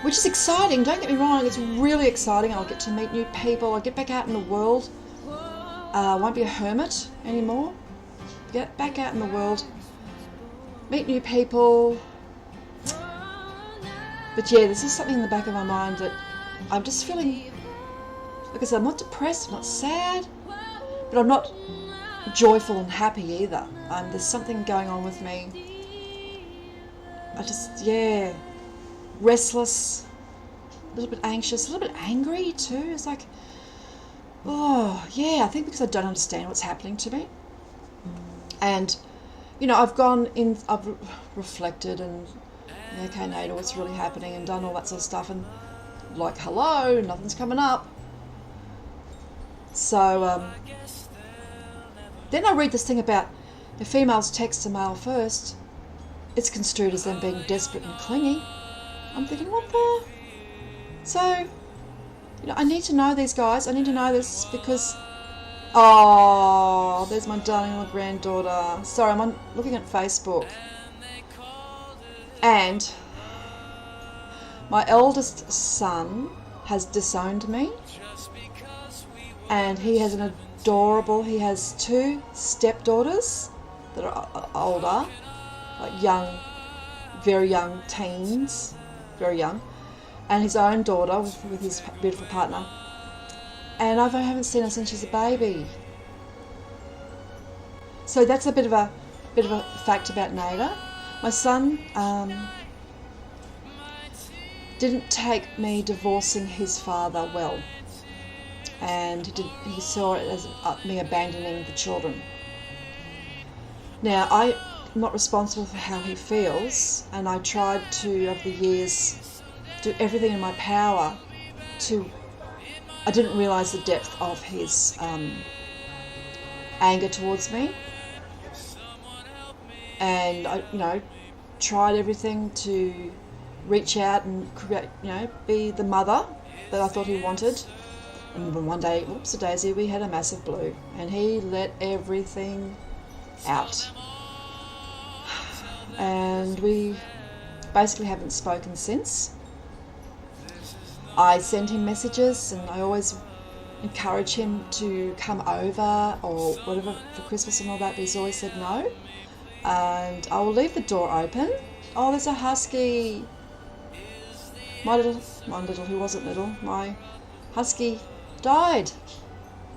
which is exciting. Don't get me wrong, it's really exciting. I'll get to meet new people. I'll get back out in the world. I won't be a hermit anymore. Get back out in the world. Meet new people. But yeah, this is something in the back of my mind that I'm just feeling, like I said, I'm not depressed, I'm not sad, but I'm not joyful and happy either. There's something going on with me. I just, restless, a little bit anxious, a little bit angry too. It's like, I think because I don't understand what's happening to me. And I've reflected and, okay, Nada, what's really happening, and done all that sort of stuff, and like, hello, nothing's coming up. So, then I read this thing about if females text a male first, it's construed as them being desperate and clingy. I'm thinking, what the? So, I need to know these guys. I need to know this because, there's my darling little granddaughter. Sorry, I'm looking at Facebook. And my eldest son has disowned me. And he has he has 2 stepdaughters that are older, like young, very young teens, very young, and his own daughter with his beautiful partner. And I haven't seen her since she's a baby. So that's a bit of a fact about Nada. My son didn't take me divorcing his father well, and he saw it as me abandoning the children. Now, not responsible for how he feels, and I tried to, over the years, do everything in my power to... I didn't realise the depth of his anger towards me, and I, tried everything to reach out and create, be the mother that I thought he wanted. And then one day, whoops a daisy, we had a massive blue, and he let everything out. And we basically haven't spoken since. I send him messages, and I always encourage him to come over or whatever for Christmas and all that, but he's always said no. And I will leave the door open. Oh, there's a husky. My little, who wasn't little, my husky died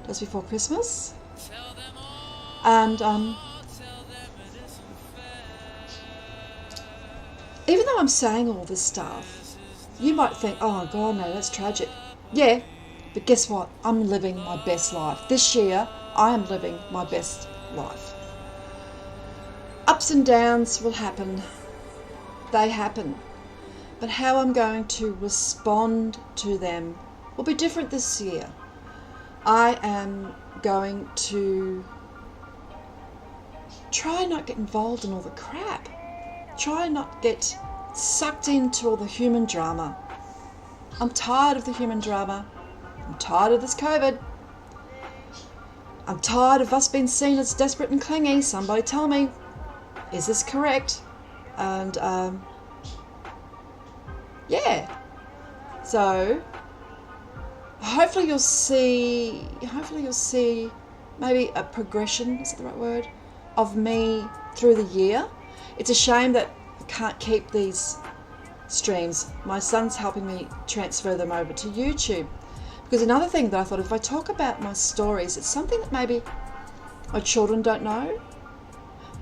just before Christmas. And even though I'm saying all this stuff, you might think, oh God, no, that's tragic. Yeah, but guess what? I'm living my best life. This year, I am living my best life. Ups and downs will happen. They happen. But how I'm going to respond to them will be different this year. I am going to try not get involved in all the crap. Try not get sucked into all the human drama. I'm tired of the human drama. I'm tired of this COVID. I'm tired of us being seen as desperate and clingy. Somebody tell me, is this correct? And yeah. So hopefully you'll see maybe a progression, is that the right word, of me through the year. It's a shame that I can't keep these streams. My son's helping me transfer them over to YouTube. Because another thing that I thought, if I talk about my stories, it's something that maybe my children don't know,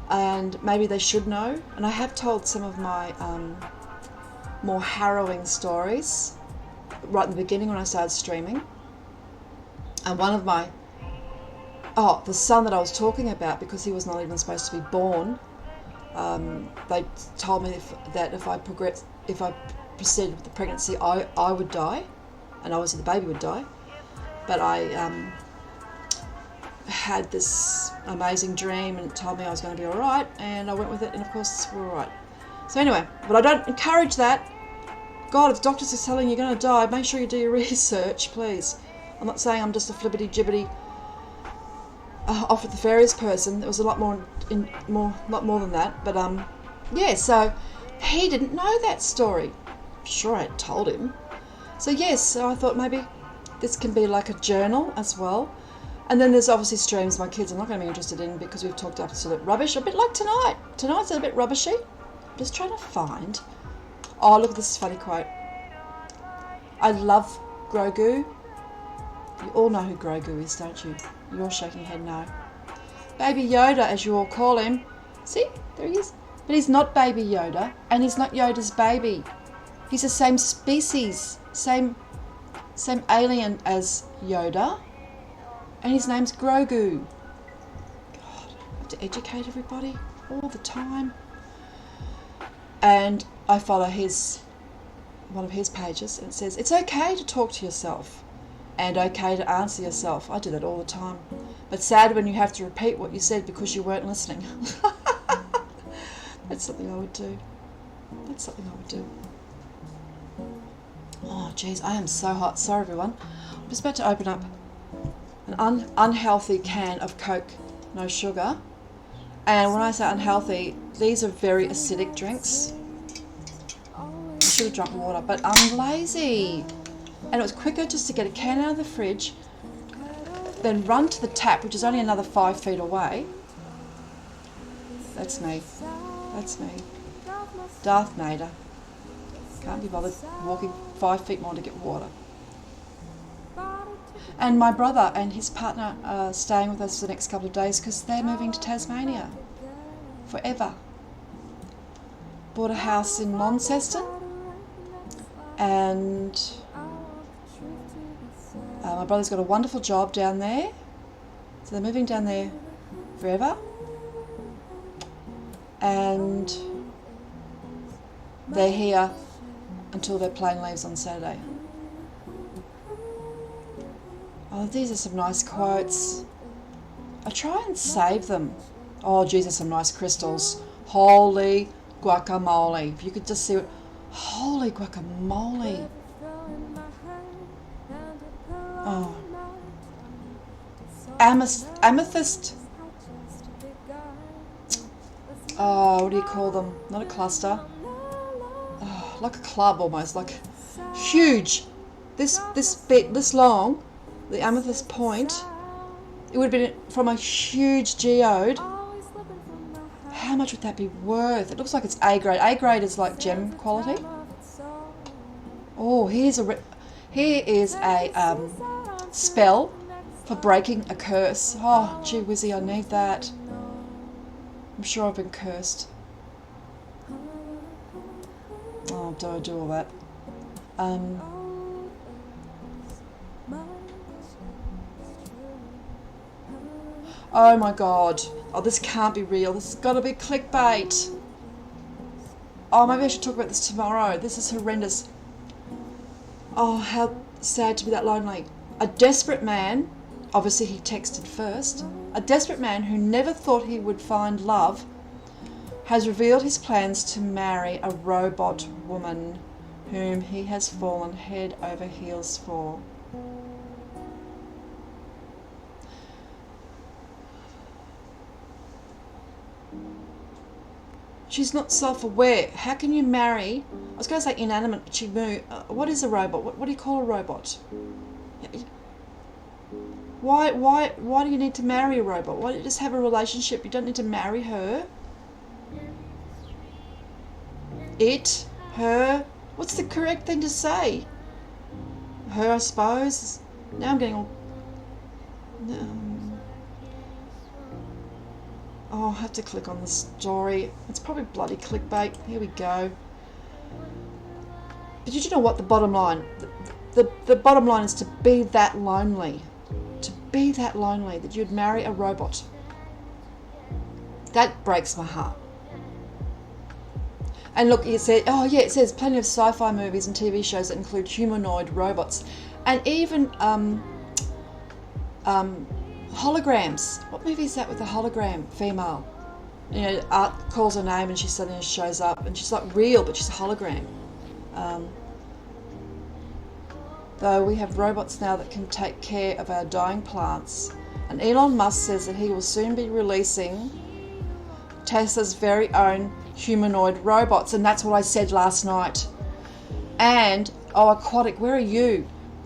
and maybe they should know. And I have told some of my more harrowing stories right in the beginning when I started streaming. And one of my, the son that I was talking about, because he was not even supposed to be born, they told me that if I proceeded with the pregnancy, I would die, and obviously the baby would die. But I had this amazing dream, and it told me I was going to be all right, and I went with it, and of course we're all right. So anyway, but I don't encourage that. God, if doctors are telling you you're going to die, make sure you do your research, please. I'm not saying I'm just a flibbity-jibbity off with the fairies person. There was a lot more than that. But yeah, so he didn't know that story. I'm sure I told him. So yes, so I thought maybe this can be like a journal as well. And then there's obviously streams my kids are not going to be interested in because we've talked absolute rubbish. A bit like tonight. Tonight's a bit rubbishy. I'm just trying to find... Oh, look at this funny quote. I love Grogu. You all know who Grogu is, don't you? You're shaking your head no. Baby Yoda, as you all call him. See? There he is. But he's not Baby Yoda, and he's not Yoda's baby. He's the same species, same alien as Yoda, and his name's Grogu. God, I have to educate everybody all the time. And I follow one of his pages, and it says, it's okay to talk to yourself and okay to answer yourself. I do that all the time. But sad when you have to repeat what you said because you weren't listening. That's something I would do. That's something I would do. Oh, geez, I am so hot. Sorry, everyone. I'm just about to open up an unhealthy can of Coke, no sugar. And when I say unhealthy, these are very acidic drinks. I should have drunk water, but I'm lazy. And it was quicker just to get a can out of the fridge, then run to the tap, which is only another 5 feet away. That's me. That's me. Darth Vader. Can't be bothered walking 5 feet more to get water. And my brother and his partner are staying with us for the next couple of days because they're moving to Tasmania forever. Bought a house in Launceston, and my brother's got a wonderful job down there, so they're moving down there forever. and they're here until their plane leaves on Saturday. Oh, these are some nice quotes. I try and save them. Oh, Jesus, some nice crystals. Holy guacamole. If you could just see it. Holy guacamole. Oh. Amethyst. Oh, what do you call them? Not a cluster. Oh, like a club almost. Like huge. This bit, this long, the amethyst point, it would have been from a huge geode. How much would that be worth? It looks like it's A grade. A grade is like gem quality. Oh, here is a spell for breaking a curse. Oh, gee whizzy, I need that. I'm sure I've been cursed. Oh, do I do all that? Oh my god. Oh, this can't be real. This has got to be clickbait. Oh, maybe I should talk about this tomorrow. This is horrendous. Oh, how sad to be that lonely. A desperate man, obviously he texted first, a desperate man who never thought he would find love has revealed his plans to marry a robot woman whom he has fallen head over heels for. She's not self-aware. How can you marry? I was going to say inanimate, but she moved. What is a robot? What do you call a robot? Why do you need to marry a robot? Why don't you just have a relationship? You don't need to marry her. It, her. What's the correct thing to say? Her, I suppose. Now I'm getting all. Oh, I'll have to click on the story. It's probably bloody clickbait. Here we go. But you know what? The bottom line. The bottom line is to be that lonely. To be that lonely that you'd marry a robot. That breaks my heart. And look, it said, oh yeah, it says plenty of sci-fi movies and TV shows that include humanoid robots. And even holograms. What movie is that with a hologram female? You know, Art calls her name and she suddenly shows up and she's like real, but she's a hologram. Though we have robots now that can take care of our dying plants. And Elon Musk says that he will soon be releasing Tesla's very own humanoid robots. And that's what I said last night. And, oh, Aquatic, where are you?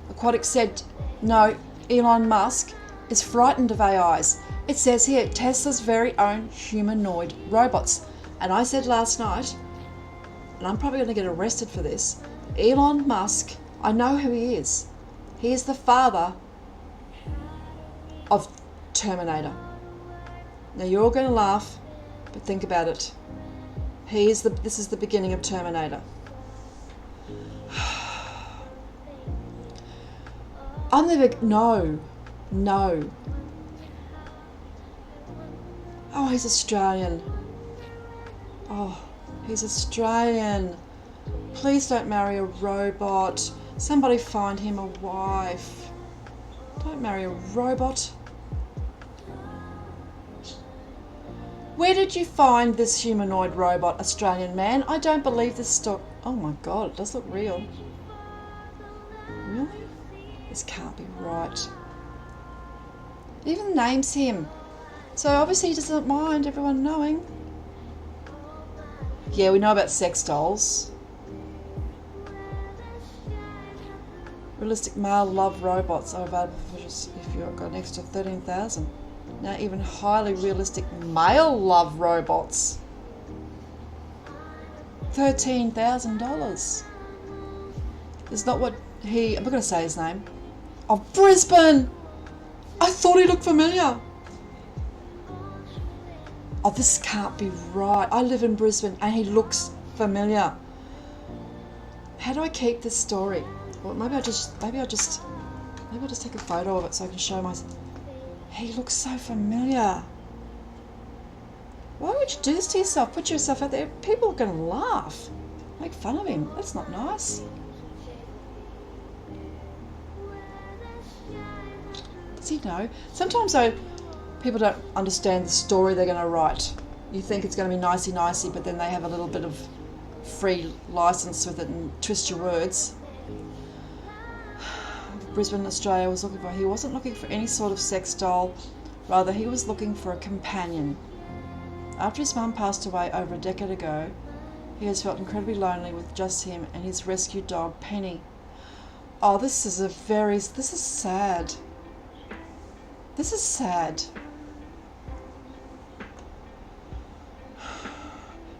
Aquatic said, no, Elon Musk is frightened of AIs. It says here, Tesla's very own humanoid robots. And I said last night, and I'm probably going to get arrested for this, Elon Musk, I know who he is. He is the father of Terminator. Now you're all going to laugh, but think about it. This is the beginning of Terminator. No. Oh, he's Australian. Oh, he's Australian. Please don't marry a robot. Somebody find him a wife. Don't marry a robot. Where did you find this humanoid robot, Australian man? I don't believe this story. Oh my god, it does look real. Really? This can't be right. It even names him. So obviously he doesn't mind everyone knowing. Yeah, we know about sex dolls. Realistic male love robots are available for just if you've got an extra 13,000. Now even highly realistic male love robots. $13,000. It's not what I'm not going to say his name. Oh, Brisbane! I thought he looked familiar. Oh, this can't be right. I live in Brisbane and he looks familiar. How do I keep this story? Well, maybe I'll just take a photo of it so I can show myself. He looks so familiar. Why would you do this to yourself? Put yourself out there. People are going to laugh. Make fun of him. That's not nice. Does he know? Sometimes, though, people don't understand the story they're going to write. You think it's going to be nicey-nicey, but then they have a little bit of free license with it and twist your words. Brisbane, Australia was looking for. He wasn't looking for any sort of sex doll. Rather, he was looking for a companion. After his mum passed away over a decade ago, he has felt incredibly lonely with just him and his rescue dog, Penny. Oh, this is sad. This is sad.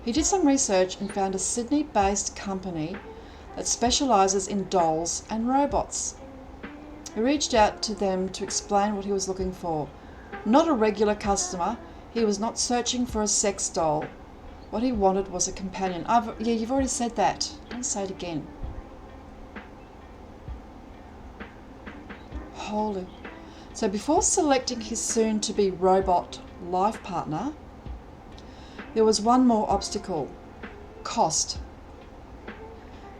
He did some research and found a Sydney-based company that specialises in dolls and robots. He reached out to them to explain what he was looking for. Not a regular customer, he was not searching for a sex doll. What he wanted was a companion. Yeah, you've already said that. Don't say it again. Holy. So before selecting his soon-to-be robot life partner, there was one more obstacle: cost.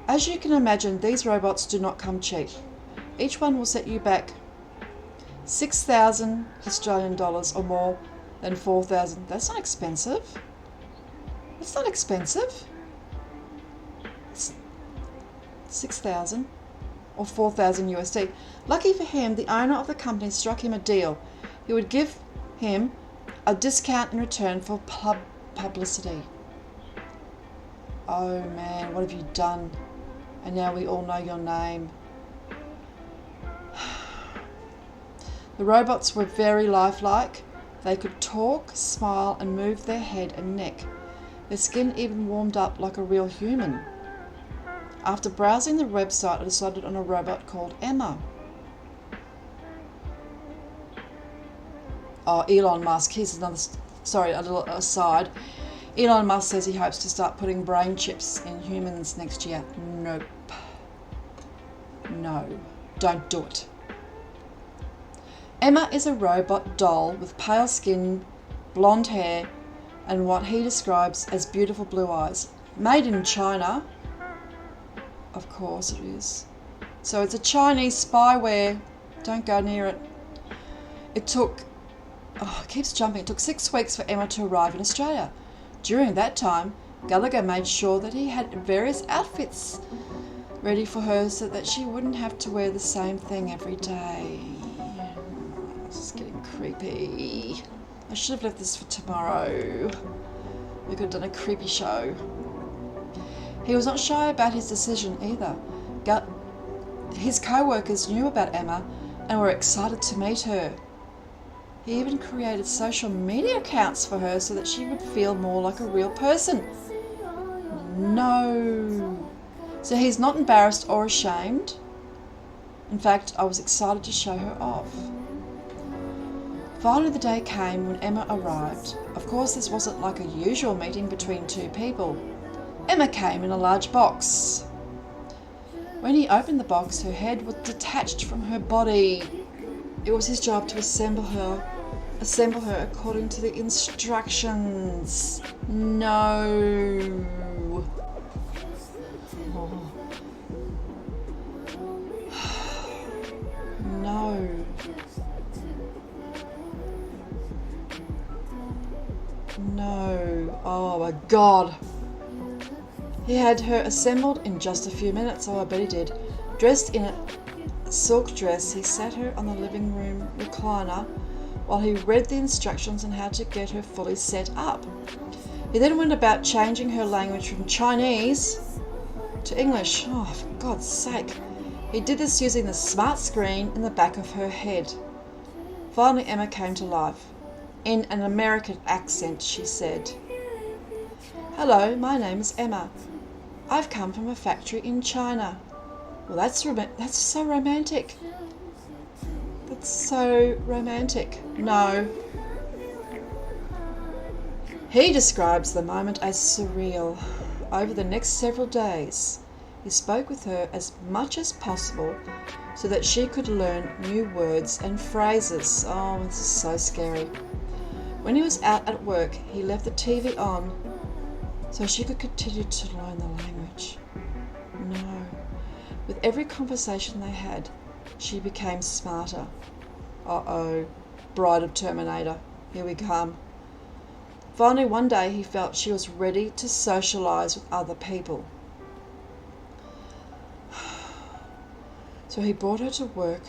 As you can imagine, these robots do not come cheap. Each one will set you back 6,000 Australian dollars or more than 4,000. That's not expensive. That's not expensive. 6,000 or 4,000 USD. Lucky for him, the owner of the company struck him a deal. He would give him a discount in return for publicity. Oh man, what have you done? And now we all know your name. The robots were very lifelike. They could talk, smile, and move their head and neck. Their skin even warmed up like a real human. After browsing the website, I decided on a robot called Emma. Oh, Elon Musk. Here's another... Sorry, a little aside. Elon Musk says he hopes to start putting brain chips in humans next year. Nope. No. Don't do it. Emma is a robot doll with pale skin, blonde hair, and what he describes as beautiful blue eyes. Made in China. Of course it is. So it's a Chinese spyware. Don't go near it. It took... Oh, it keeps jumping. It took 6 weeks for Emma to arrive in Australia. During that time, Gallagher made sure that he had various outfits ready for her so that she wouldn't have to wear the same thing every day. This is getting creepy. I should have left this for tomorrow. We could have done a creepy show. He was not shy about his decision either. His co-workers knew about Emma and were excited to meet her. He even created social media accounts for her so that she would feel more like a real person. No. So he's not embarrassed or ashamed. In fact, I was excited to show her off. Finally, the day came when Emma arrived. Of course, this wasn't like a usual meeting between two people. Emma came in a large box. When he opened the box, her head was detached from her body. It was his job to assemble her according to the instructions. No. Oh. No. No. Oh my God. He had her assembled in just a few minutes. Oh, I bet he did. Dressed in a silk dress, he sat her on the living room recliner while he read the instructions on how to get her fully set up. He then went about changing her language from Chinese to English. Oh, for God's sake. He did this using the smart screen in the back of her head. Finally, Emma came to life. In an American accent, she said, "Hello, my name is Emma. I've come from a factory in China." Well, that's so romantic. That's so romantic. No. He describes the moment as surreal. Over the next several days, he spoke with her as much as possible so that she could learn new words and phrases. Oh, this is so scary. When he was out at work, he left the TV on so she could continue to learn the language. No. With every conversation they had, she became smarter. Uh-oh, bride of Terminator. Here we come. Finally, one day, he felt she was ready to socialise with other people. So he brought her to work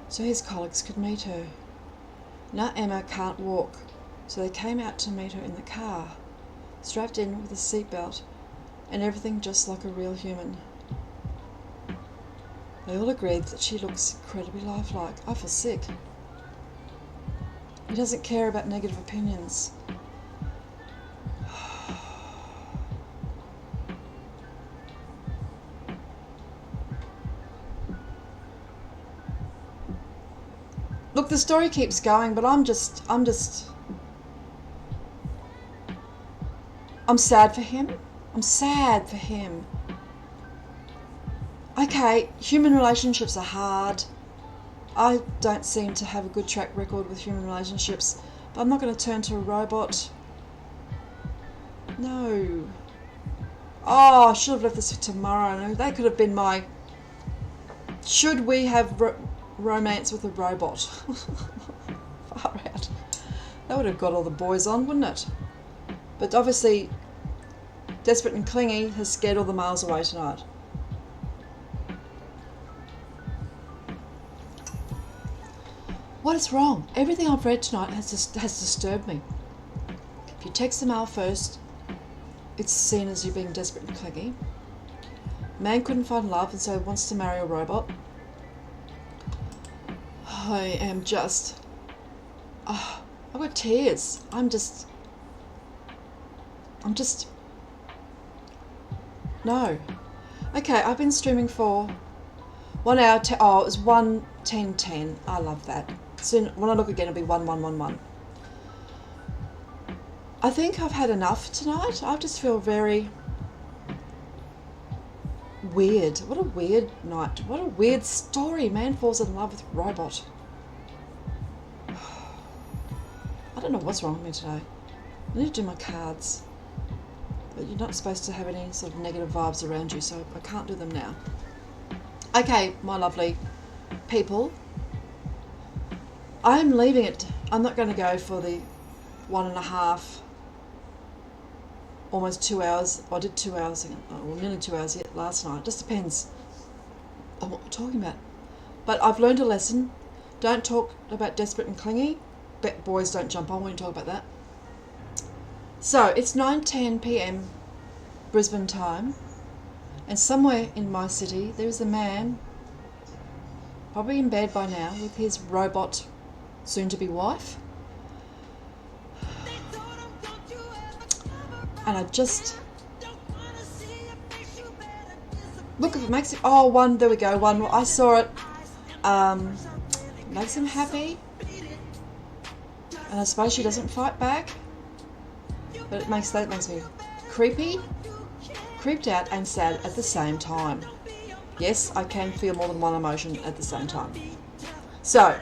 so his colleagues could meet her. Now Emma can't walk, so they came out to meet her in the car, strapped in with a seatbelt and everything just like a real human. They all agreed that she looks incredibly lifelike. I feel sick. He doesn't care about negative opinions. Look, the story keeps going, but I'm sad for him. I'm sad for him. Okay, human relationships are hard. I don't seem to have a good track record with human relationships, but I'm not going to turn to a robot. No. Oh, I should have left this for tomorrow. That could have been my... Should we have romance with a robot? Far out. That would have got all the boys on, wouldn't it? But obviously, Desperate and Clingy has scared all the males away tonight. What is wrong? Everything I've read tonight has disturbed me. If you text the male first, it's seen as you being desperate and clingy. Man couldn't find love and so wants to marry a robot. I am just... I've got tears. I'm just... No. Okay, I've been streaming for 1 hour... it was 1:10:10. I love that. Soon, when I look again, it'll be 1:1:11. I think I've had enough tonight. I just feel very weird. What a weird night. What a weird story. Man falls in love with robot. I don't know what's wrong with me today. I need to do my cards. But you're not supposed to have any sort of negative vibes around you, so I can't do them now. Okay, my lovely people. I'm leaving it. I'm not going to go for the 1.5, almost 2 hours. I did 2 hours, or nearly 2 hours yet last night. Just depends on what we're talking about. But I've learned a lesson. Don't talk about desperate and clingy. Bet boys don't jump on when you talk about that. So it's 9:10 p.m. Brisbane time, and somewhere in my city there is a man, probably in bed by now, with his robot soon-to-be wife. And I just look, if it makes it... Oh, one, there we go, one. I saw it. Makes him happy. And I suppose she doesn't fight back. But it makes me creeped out and sad at the same time. Yes, I can feel more than one emotion at the same time. So,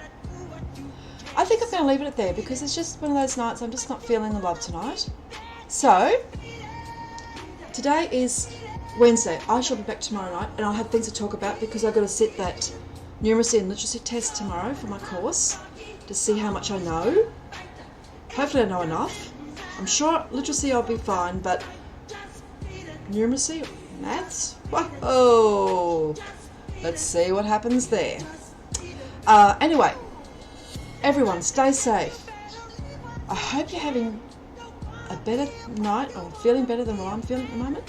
I think I'm going to leave it at there because it's just one of those nights I'm just not feeling the love tonight. So, today is Wednesday. I shall be back tomorrow night and I'll have things to talk about because I've got to sit that numeracy and literacy test tomorrow for my course to see how much I know. Hopefully I know enough. I'm sure literacy I'll be fine, but numeracy, maths? Whoa! Let's see what happens there. Anyway, everyone stay safe. I hope you're having a better night or feeling better than what I'm feeling at the moment.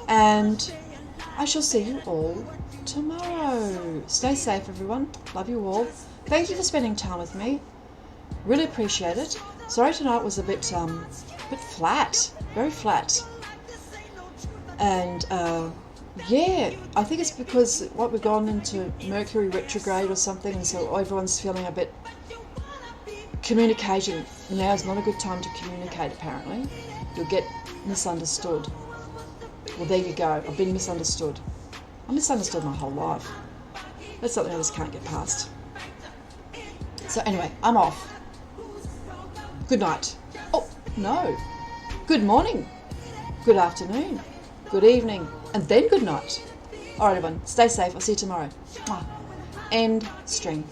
And I shall see you all tomorrow. Stay safe, everyone. Love you all. Thank you for spending time with me. Really appreciate it. Sorry tonight was a bit flat, very flat. And yeah, I think it's because what we've gone into Mercury retrograde or something, and so everyone's feeling a bit... Communicating now is not a good time to communicate, apparently. You'll get misunderstood. Well, there you go. I've been misunderstood. I'm misunderstood my whole life. That's something I just can't get past. So anyway, I'm off. Good night. Oh, no. Good morning. Good afternoon. Good evening. And then good night. All right, everyone. Stay safe. I'll see you tomorrow. End string.